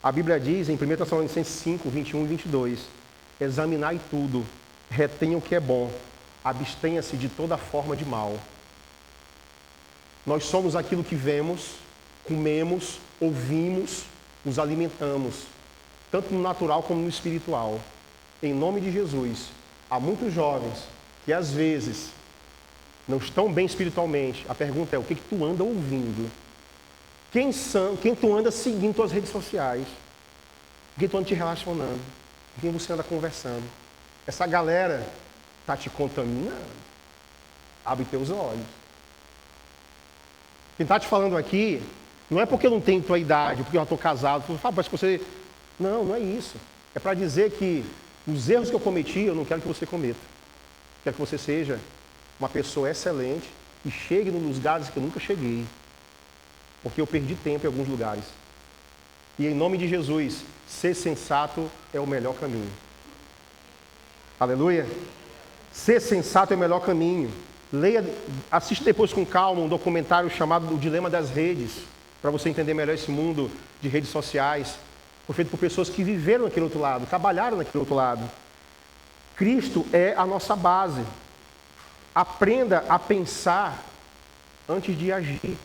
A Bíblia diz em 1 Tessalonicenses 5, 21 e 22, examinai tudo, retenha o que é bom, abstenha-se de toda forma de mal. Nós somos aquilo que vemos, comemos, ouvimos, nos alimentamos. tanto no natural como no espiritual. Em nome de Jesus, há muitos jovens que às vezes não estão bem espiritualmente. A pergunta é, o que tu anda ouvindo? Quem tu anda seguindo suas redes sociais? Com quem tu anda te relacionando? Com quem você anda conversando? Essa galera está te contaminando. Abre teus olhos. Quem está te falando aqui, não é porque eu não tenho tua idade, porque eu já estou casado. Parece que você... Não, não é isso. É para dizer que os erros que eu cometi, eu não quero que você cometa. Quero que você seja uma pessoa excelente e chegue nos lugares que eu nunca cheguei. Porque eu perdi tempo em alguns lugares. E em nome de Jesus, ser sensato é o melhor caminho. Aleluia? Ser sensato é o melhor caminho. Assista depois com calma um documentário chamado O Dilema das Redes, para você entender melhor esse mundo de redes sociais. Foi feito por pessoas que viveram naquele outro lado, trabalharam naquele outro lado. Cristo é a nossa base. Aprenda a pensar antes de agir.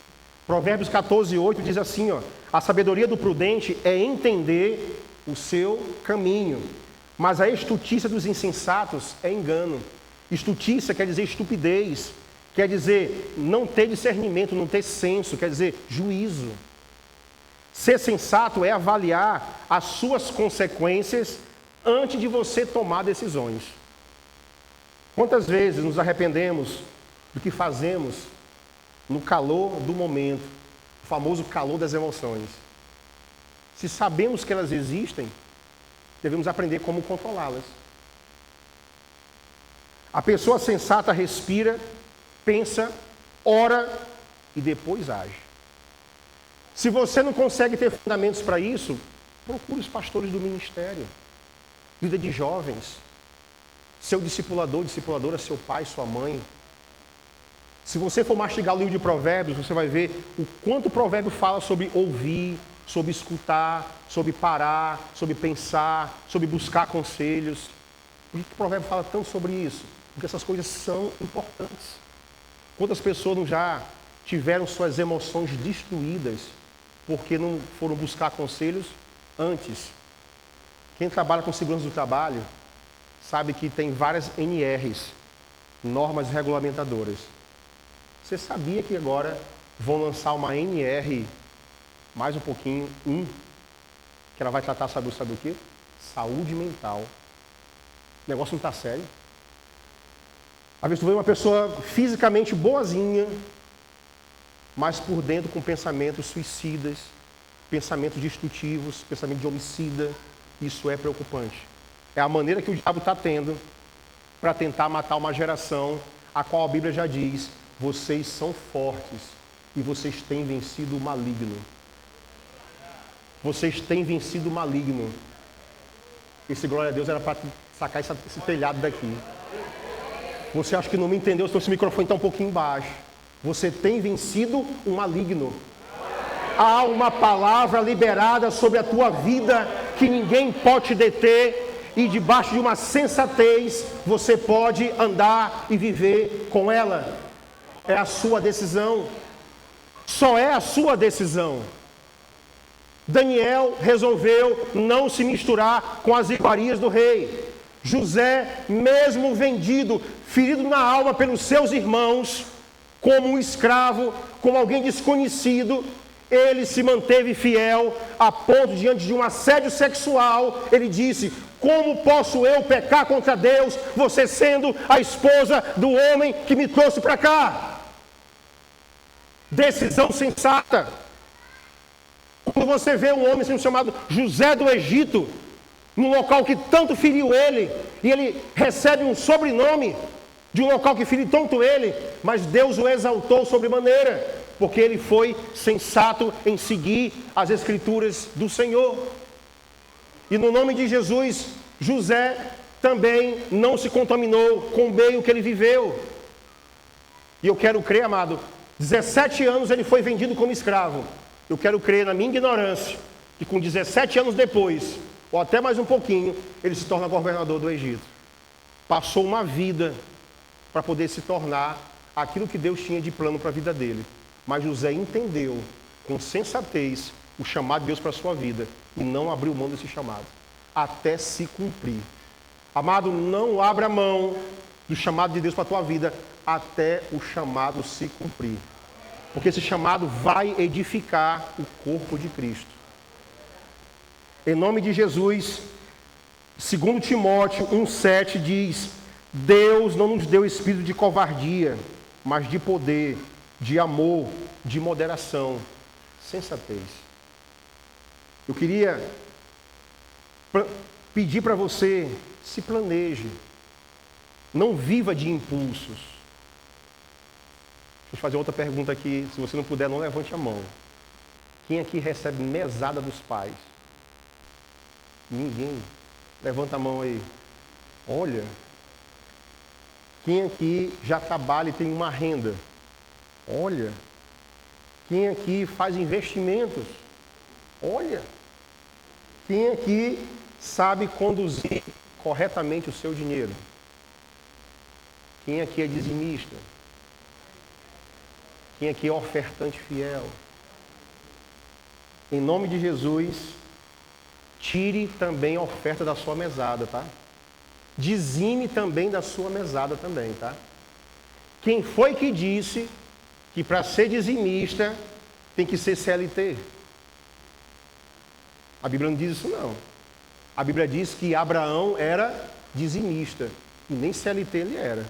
Provérbios 14:8 diz assim, ó, a sabedoria do prudente é entender o seu caminho, mas a estultícia dos insensatos é engano. Estultícia quer dizer estupidez, quer dizer não ter discernimento, não ter senso, quer dizer juízo. Ser sensato é avaliar as suas consequências antes de você tomar decisões. Quantas vezes nos arrependemos do que fazemos no calor do momento, o famoso calor das emoções? Se sabemos que elas existem, devemos aprender como controlá-las. A pessoa sensata respira, pensa, ora e depois age. Se você não consegue ter fundamentos para isso, procure os pastores do ministério, líder de jovens, seu discipulador, discipuladora, seu pai, sua mãe. Se você for mastigar o livro de Provérbios, você vai ver o quanto o provérbio fala sobre ouvir, sobre escutar, sobre parar, sobre pensar, sobre buscar conselhos. Por que o provérbio fala tanto sobre isso? Porque essas coisas são importantes. Quantas pessoas não já tiveram suas emoções destruídas porque não foram buscar conselhos antes? Quem trabalha com segurança do trabalho sabe que tem várias NRs, normas regulamentadoras. Você sabia que agora vão lançar uma NR, mais um pouquinho, que ela vai tratar, sabe o quê? Saúde mental. O negócio não está sério. Às vezes tu vê uma pessoa fisicamente boazinha, mas por dentro com pensamentos suicidas, pensamentos destrutivos, pensamento de homicida. Isso é preocupante. É a maneira que o diabo está tendo para tentar matar uma geração a qual a Bíblia já diz: vocês são fortes e vocês têm vencido o maligno. Vocês têm vencido o maligno. Esse glória a Deus era para sacar esse telhado daqui. Você acha que não me entendeu? Se esse microfone está um pouquinho baixo. Você tem vencido o maligno. Há uma palavra liberada sobre a tua vida que ninguém pode te deter. E debaixo de uma sensatez, você pode andar e viver com ela. É a sua decisão. Só é a sua decisão. Daniel resolveu não se misturar com as iguarias do rei. José, mesmo vendido, ferido na alma pelos seus irmãos, como um escravo, como alguém desconhecido, ele se manteve fiel a ponto, diante de um assédio sexual, ele disse: como posso eu pecar contra Deus, você sendo a esposa do homem que me trouxe para cá? Decisão sensata. Quando você vê um homem sendo chamado José do Egito, num local que tanto feriu ele, e ele recebe um sobrenome de um local que feriu tanto ele, mas Deus o exaltou sobremaneira, porque ele foi sensato em seguir as Escrituras do Senhor. E no nome de Jesus, José também não se contaminou com o meio que ele viveu. E eu quero crer, amado, 17 anos ele foi vendido como escravo. Eu quero crer na minha ignorância, que com 17 anos depois, ou até mais um pouquinho, ele se torna governador do Egito. Passou uma vida para poder se tornar aquilo que Deus tinha de plano para a vida dele. Mas José entendeu, com sensatez, o chamado de Deus para a sua vida, e não abriu mão desse chamado. até se cumprir. Amado, não abra mão do chamado de Deus para a tua vida até o chamado se cumprir. Porque esse chamado vai edificar o corpo de Cristo. Em nome de Jesus, 2 Timóteo 1,7 diz: Deus não nos deu espírito de covardia, mas de poder, de amor, de moderação, sensatez. Eu queria pedir para você, se planeje. Não viva de impulsos. Deixa eu fazer outra pergunta aqui. Se você não puder, não levante a mão. Quem aqui recebe mesada dos pais? Ninguém. Levanta a mão aí. Olha. Quem aqui já trabalha e tem uma renda? Olha. Quem aqui faz investimentos? Olha. Quem aqui sabe conduzir corretamente o seu dinheiro? Quem aqui é dizimista? Quem aqui é ofertante fiel? Em nome de Jesus, tire também a oferta da sua mesada, tá? Dizime também da sua mesada também, tá? Quem foi que disse que para ser dizimista tem que ser CLT? A Bíblia não diz isso não. A Bíblia diz que Abraão era dizimista e nem CLT ele era.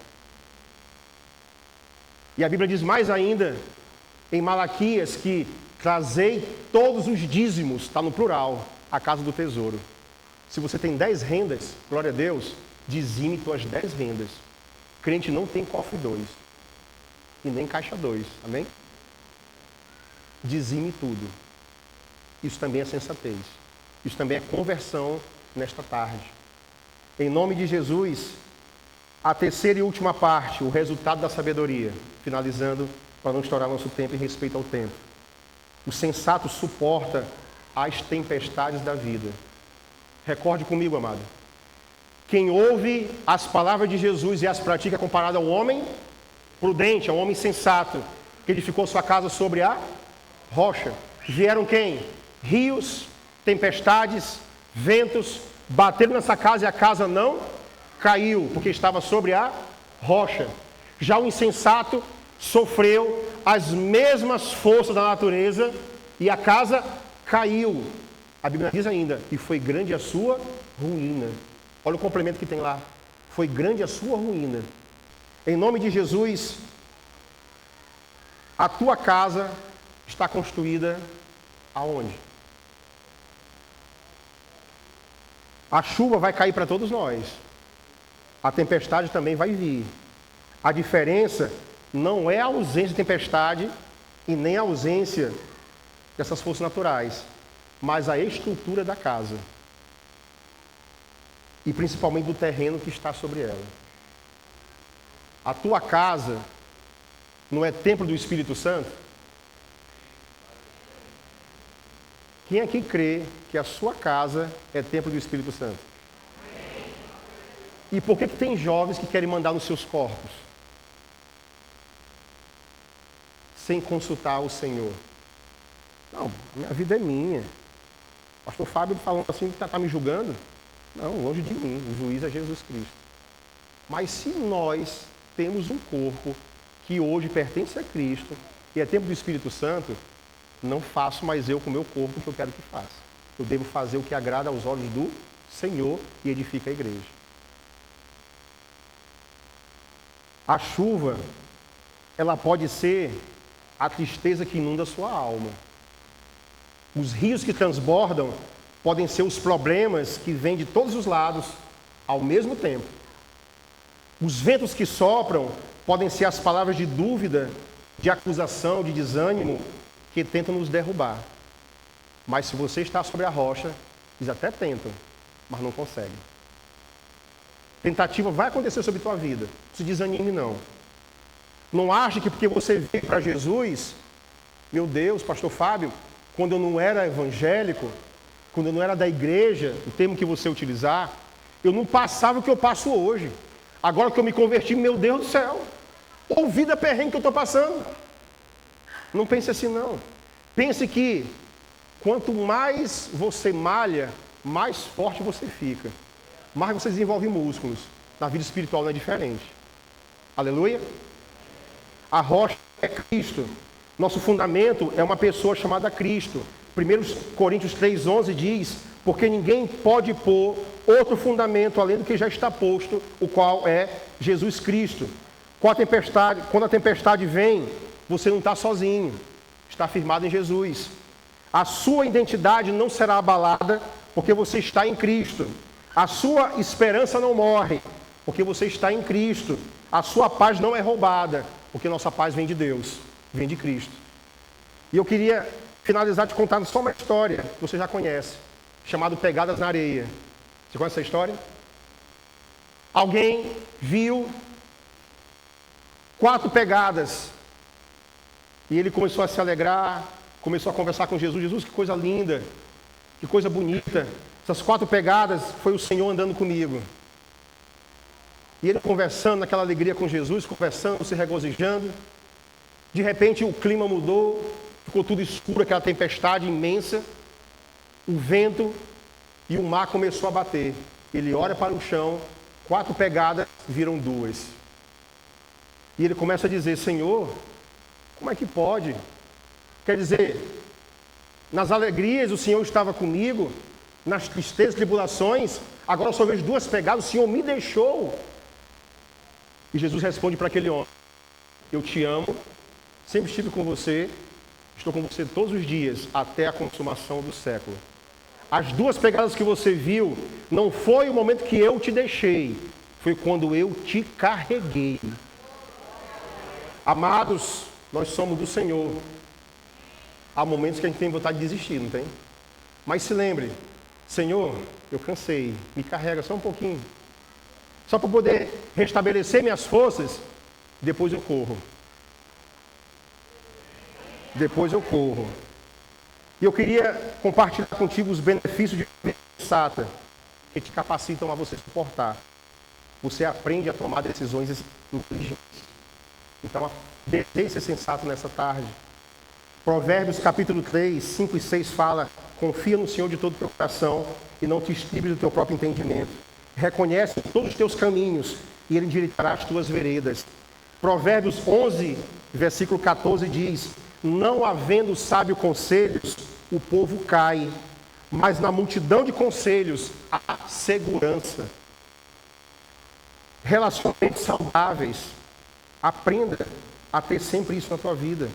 E a Bíblia diz mais ainda, em Malaquias, que trazei todos os dízimos, está no plural, à casa do tesouro. Se você tem 10 rendas, glória a Deus, dizime tuas 10 rendas. Crente não tem cofre 2 e nem caixa 2, amém? Dizime tudo. Isso também é sensatez. Isso também é conversão nesta tarde. Em nome de Jesus, a terceira e última parte, o resultado da sabedoria. Finalizando, para não estourar nosso tempo em respeito ao tempo. O sensato suporta as tempestades da vida. Recorde comigo, amado. Quem ouve as palavras de Jesus e as pratica é comparado ao homem prudente, ao homem sensato, que edificou sua casa sobre a rocha. Vieram quem? Rios, tempestades, ventos, bateram nessa casa e a casa não caiu, porque estava sobre a rocha. Já o insensato sofreu as mesmas forças da natureza e a casa caiu. A Bíblia diz ainda, e foi grande a sua ruína. Olha o complemento que tem lá. Foi grande a sua ruína. Em nome de Jesus, a tua casa está construída aonde? A chuva vai cair para todos nós. A tempestade também vai vir. A diferença não é a ausência de tempestade e nem a ausência dessas forças naturais, mas a estrutura da casa. E principalmente do terreno que está sobre ela. A tua casa não é templo do Espírito Santo? Quem aqui crê que a sua casa é templo do Espírito Santo? E por que tem jovens que querem mandar nos seus corpos? Sem consultar o Senhor. Não, minha vida é minha. O pastor Fábio falando assim, está me julgando? Não, longe de mim, o juiz é Jesus Cristo. Mas se nós temos um corpo que hoje pertence a Cristo e é templo do Espírito Santo, não faço mais eu com o meu corpo o que eu quero que faça. Eu devo fazer o que agrada aos olhos do Senhor e edifica a igreja. A chuva, ela pode ser a tristeza que inunda a sua alma. Os rios que transbordam podem ser os problemas que vêm de todos os lados ao mesmo tempo. Os ventos que sopram podem ser as palavras de dúvida, de acusação, de desânimo, que tentam nos derrubar. Mas se você está sobre a rocha, eles até tentam, mas não conseguem. Tentativa vai acontecer sobre a tua vida. Não se desanime, não. Não ache que porque você veio para Jesus, meu Deus, pastor Fábio, quando eu não era evangélico, quando eu não era da igreja, o termo que você utilizar, eu não passava o que eu passo hoje. Agora que eu me converti, meu Deus do céu, ouvi da perrengue que eu estou passando. Não pense assim, não. Pense que quanto mais você malha, mais forte você fica. Mais você desenvolve músculos. Na vida espiritual não é diferente. Aleluia? A rocha é Cristo. Nosso fundamento é uma pessoa chamada Cristo. 1 Coríntios 3,11 diz: porque ninguém pode pôr outro fundamento além do que já está posto, o qual é Jesus Cristo. Quando a tempestade vem, você não está sozinho, está firmado em Jesus. A sua identidade não será abalada, porque você está em Cristo. A sua esperança não morre, porque você está em Cristo. A sua paz não é roubada, porque nossa paz vem de Deus, vem de Cristo. E eu queria finalizar te contando só uma história que você já conhece, chamada Pegadas na Areia. Você conhece essa história? Alguém viu 4 pegadas e ele começou a se alegrar, começou a conversar com Jesus. Jesus, que coisa linda, que coisa bonita. Essas 4 pegadas foi o Senhor andando comigo. E ele conversando naquela alegria com Jesus, conversando, se regozijando. De repente o clima mudou, ficou tudo escuro, aquela tempestade imensa. O vento e o mar começou a bater. Ele olha para o chão, 4 pegadas viram 2. E ele começa a dizer: Senhor, como é que pode? Quer dizer, nas alegrias o Senhor estava comigo, nas tristezas e tribulações, agora eu só vejo 2 pegadas, o Senhor me deixou. E Jesus responde para aquele homem: eu te amo, sempre estive com você, estou com você todos os dias, até a consumação do século. As 2 pegadas que você viu, não foi o momento que eu te deixei, foi quando eu te carreguei. Amados, nós somos do Senhor. Há momentos que a gente tem vontade de desistir, não tem? Mas se lembre: Senhor, eu cansei, me carrega só um pouquinho. Só para poder restabelecer minhas forças, depois eu corro. Depois eu corro. E eu queria compartilhar contigo os benefícios de vida sensata, que te capacitam a você suportar. Você aprende a tomar decisões inteligentes. Então, deseje ser sensato nessa tarde. Provérbios capítulo 3, 5 e 6 fala: confia no Senhor de todo o teu coração e não te estribes do teu próprio entendimento. Reconhece todos os teus caminhos e Ele endireitará as tuas veredas. Provérbios 11, versículo 14 diz: não havendo sábio conselhos, o povo cai, mas na multidão de conselhos há segurança. Relacionamentos saudáveis. Aprenda a ter sempre isso na tua vida.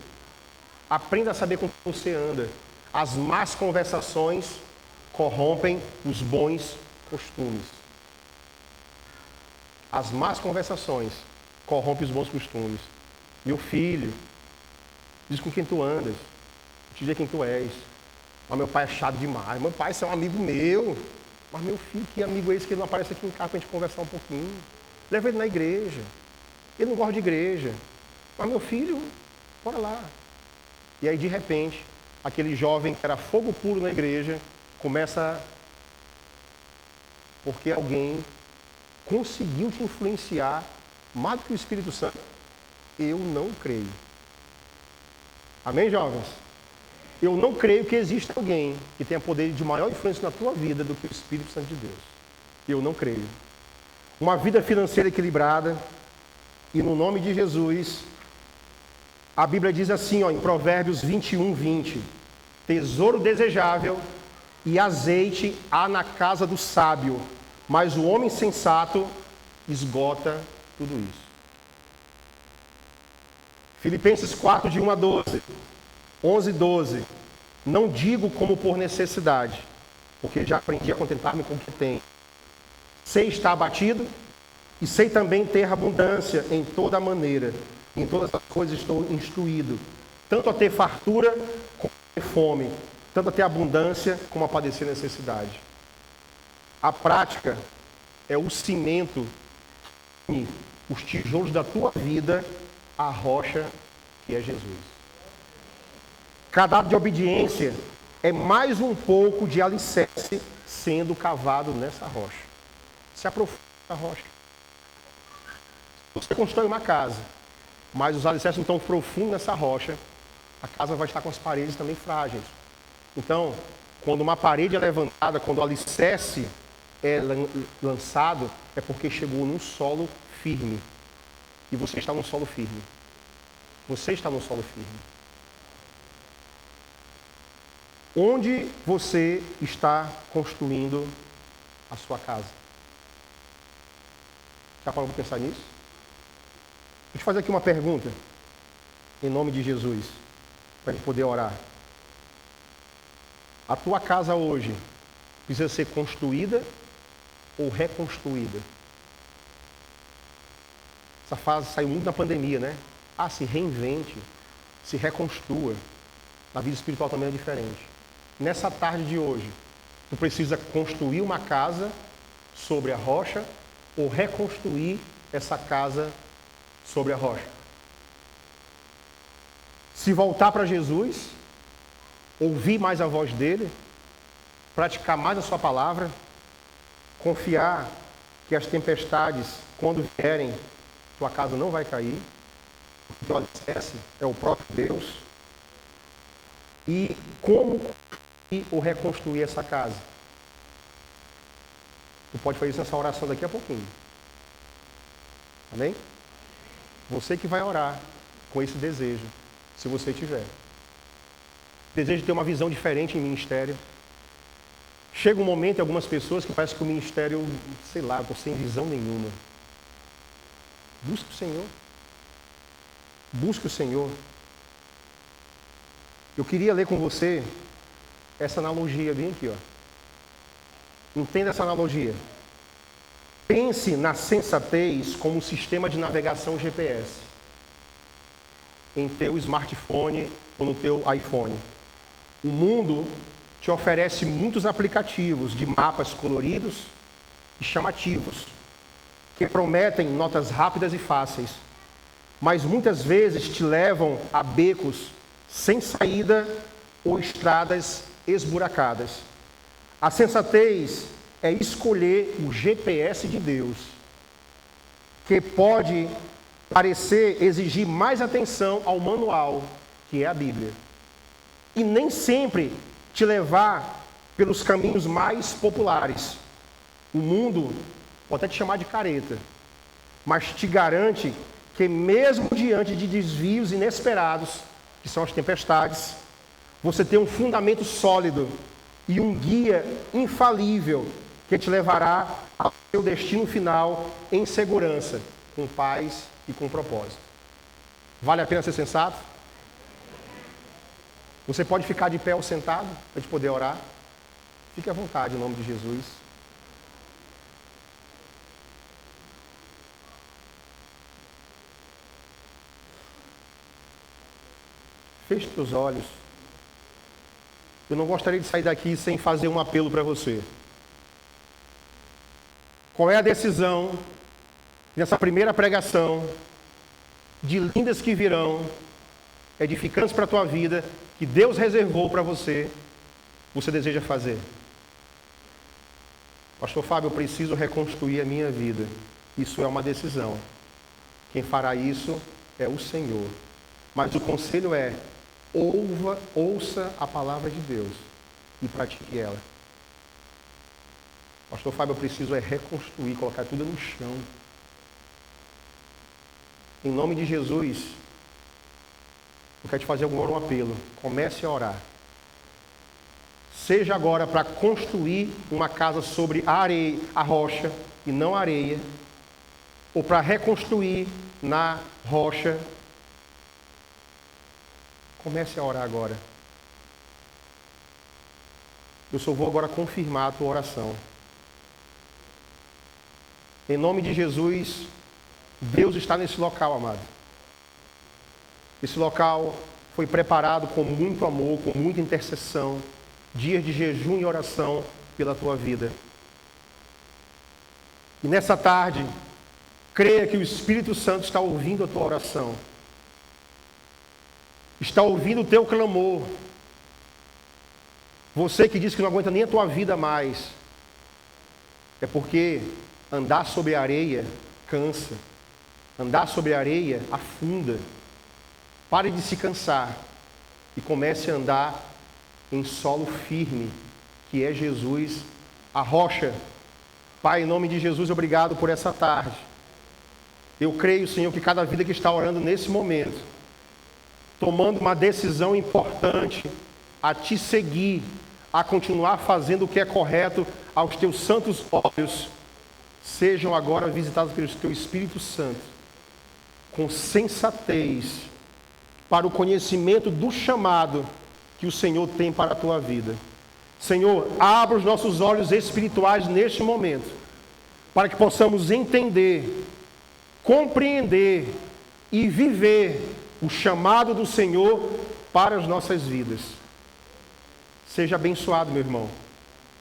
Aprenda a saber com quem você anda. As más conversações corrompem os bons costumes. As más conversações corrompem os bons costumes. Meu filho, diz com quem tu andas. Te dizer quem tu és. Mas meu pai é chato demais. Meu pai, você é um amigo meu. Mas meu filho, que amigo é esse que ele não aparece aqui em casa para a gente conversar um pouquinho? Leva ele na igreja. Ele não gosta de igreja. Mas meu filho, bora lá. E aí, de repente, aquele jovem que era fogo puro na igreja, começa porque alguém conseguiu te influenciar mais do que o Espírito Santo. Eu não creio. Amém, jovens? Eu não creio que exista alguém que tenha poder de maior influência na tua vida do que o Espírito Santo de Deus. Eu não creio. Uma vida financeira equilibrada. E no nome de Jesus, a Bíblia diz assim, em Provérbios 21, 20: tesouro desejável e azeite há na casa do sábio, mas o homem sensato esgota tudo isso. Filipenses 4, de 1 a 12, 11 e 12. Não digo como por necessidade, porque já aprendi a contentar-me com o que tenho. Sei estar abatido e sei também ter abundância em toda maneira. Em todas as coisas estou instruído, tanto a ter fartura como a ter fome, tanto a ter abundância como a padecer necessidade. A prática é o cimento, os tijolos da tua vida, a rocha que é Jesus. Cada ato de obediência é mais um pouco de alicerce sendo cavado nessa rocha. Se aprofunda na rocha. Você constrói uma casa, mas os alicerces estão profundos nessa rocha, a casa vai estar com as paredes também frágeis. Então, quando uma parede é levantada, quando o alicerce é lançado, é porque chegou num solo firme. E você está num solo firme. Você está num solo firme. Onde você está construindo a sua casa? Já parou para pensar nisso? Vou te fazer aqui uma pergunta, em nome de Jesus, para a gente poder orar. A tua casa hoje precisa ser construída ou reconstruída? Essa fase saiu muito na pandemia, né? Se reinvente, se reconstrua. Na vida espiritual também é diferente. Nessa tarde de hoje, tu precisa construir uma casa sobre a rocha ou reconstruir essa casa sobre a rocha. Se voltar para Jesus, ouvir mais a voz dele, praticar mais a sua palavra, confiar que as tempestades, quando vierem, tua casa não vai cair, o teu alicerce é o próprio Deus. E como construir ou reconstruir essa casa? Tu pode fazer isso nessa oração daqui a pouquinho. Amém? Você que vai orar com esse desejo, se você tiver. Desejo de ter uma visão diferente em ministério. Chega um momento em algumas pessoas que parece que o ministério, sei lá, estou sem visão nenhuma. Busque o Senhor. Busque o Senhor. Eu queria ler com você essa analogia bem aqui, ó. Entenda essa analogia. Pense na sensatez como um sistema de navegação GPS em teu smartphone ou no teu iPhone. O mundo te oferece muitos aplicativos de mapas coloridos e chamativos, que prometem notas rápidas e fáceis, mas muitas vezes te levam a becos sem saída ou estradas esburacadas. A sensatez é escolher o GPS de Deus, que pode parecer exigir mais atenção ao manual, que é a Bíblia, e nem sempre te levar pelos caminhos mais populares. O mundo pode até te chamar de careta, mas te garante que mesmo diante de desvios inesperados, que são as tempestades, você tem um fundamento sólido e um guia infalível que te levará ao seu destino final em segurança, com paz e com propósito. Vale a pena ser sensato? Você pode ficar de pé ou sentado para te poder orar? Fique à vontade em nome de Jesus. Feche teus olhos. Eu não gostaria de sair daqui sem fazer um apelo para você. Qual é a decisão nessa primeira pregação de lindas que virão, edificantes para a tua vida, que Deus reservou para você, você deseja fazer? Pastor Fábio, eu preciso reconstruir a minha vida. Isso é uma decisão. Quem fará isso é o Senhor. Mas o conselho é: ouça a palavra de Deus e pratique ela. Pastor Fábio, eu preciso reconstruir, colocar tudo no chão. Em nome de Jesus, eu quero te fazer agora um apelo. Comece a orar. Seja agora para construir uma casa sobre a areia, a rocha e não a areia, ou para reconstruir na rocha. Comece a orar agora. Eu só vou agora confirmar a tua oração. Em nome de Jesus, Deus está nesse local, amado. Esse local foi preparado com muito amor, com muita intercessão, dias de jejum e oração pela tua vida. E nessa tarde, creia que o Espírito Santo está ouvindo a tua oração. Está ouvindo o teu clamor. Você que diz que não aguenta nem a tua vida mais, é porque andar sobre a areia cansa. Andar sobre a areia afunda. Pare de se cansar e comece a andar em solo firme, que é Jesus, a rocha. Pai, em nome de Jesus, obrigado por essa tarde. Eu creio, Senhor, que cada vida que está orando nesse momento, tomando uma decisão importante, a Te seguir, a continuar fazendo o que é correto aos Teus santos olhos, sejam agora visitados pelo Teu Espírito Santo, com sensatez, para o conhecimento do chamado que o Senhor tem para a Tua vida. Senhor, abra os nossos olhos espirituais neste momento, para que possamos entender, compreender e viver o chamado do Senhor para as nossas vidas. Seja abençoado, meu irmão.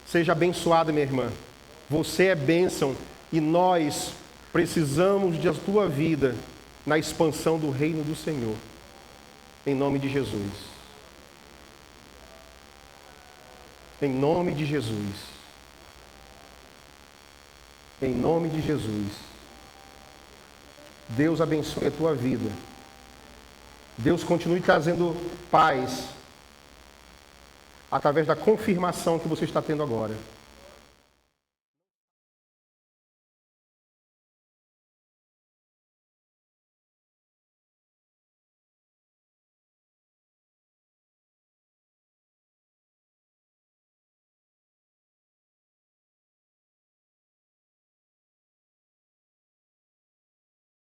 Seja abençoada, minha irmã. Você é bênção e nós precisamos da tua vida na expansão do reino do Senhor. Em nome de Jesus. Em nome de Jesus. Em nome de Jesus. Deus abençoe a tua vida. Deus continue trazendo paz através da confirmação que você está tendo agora.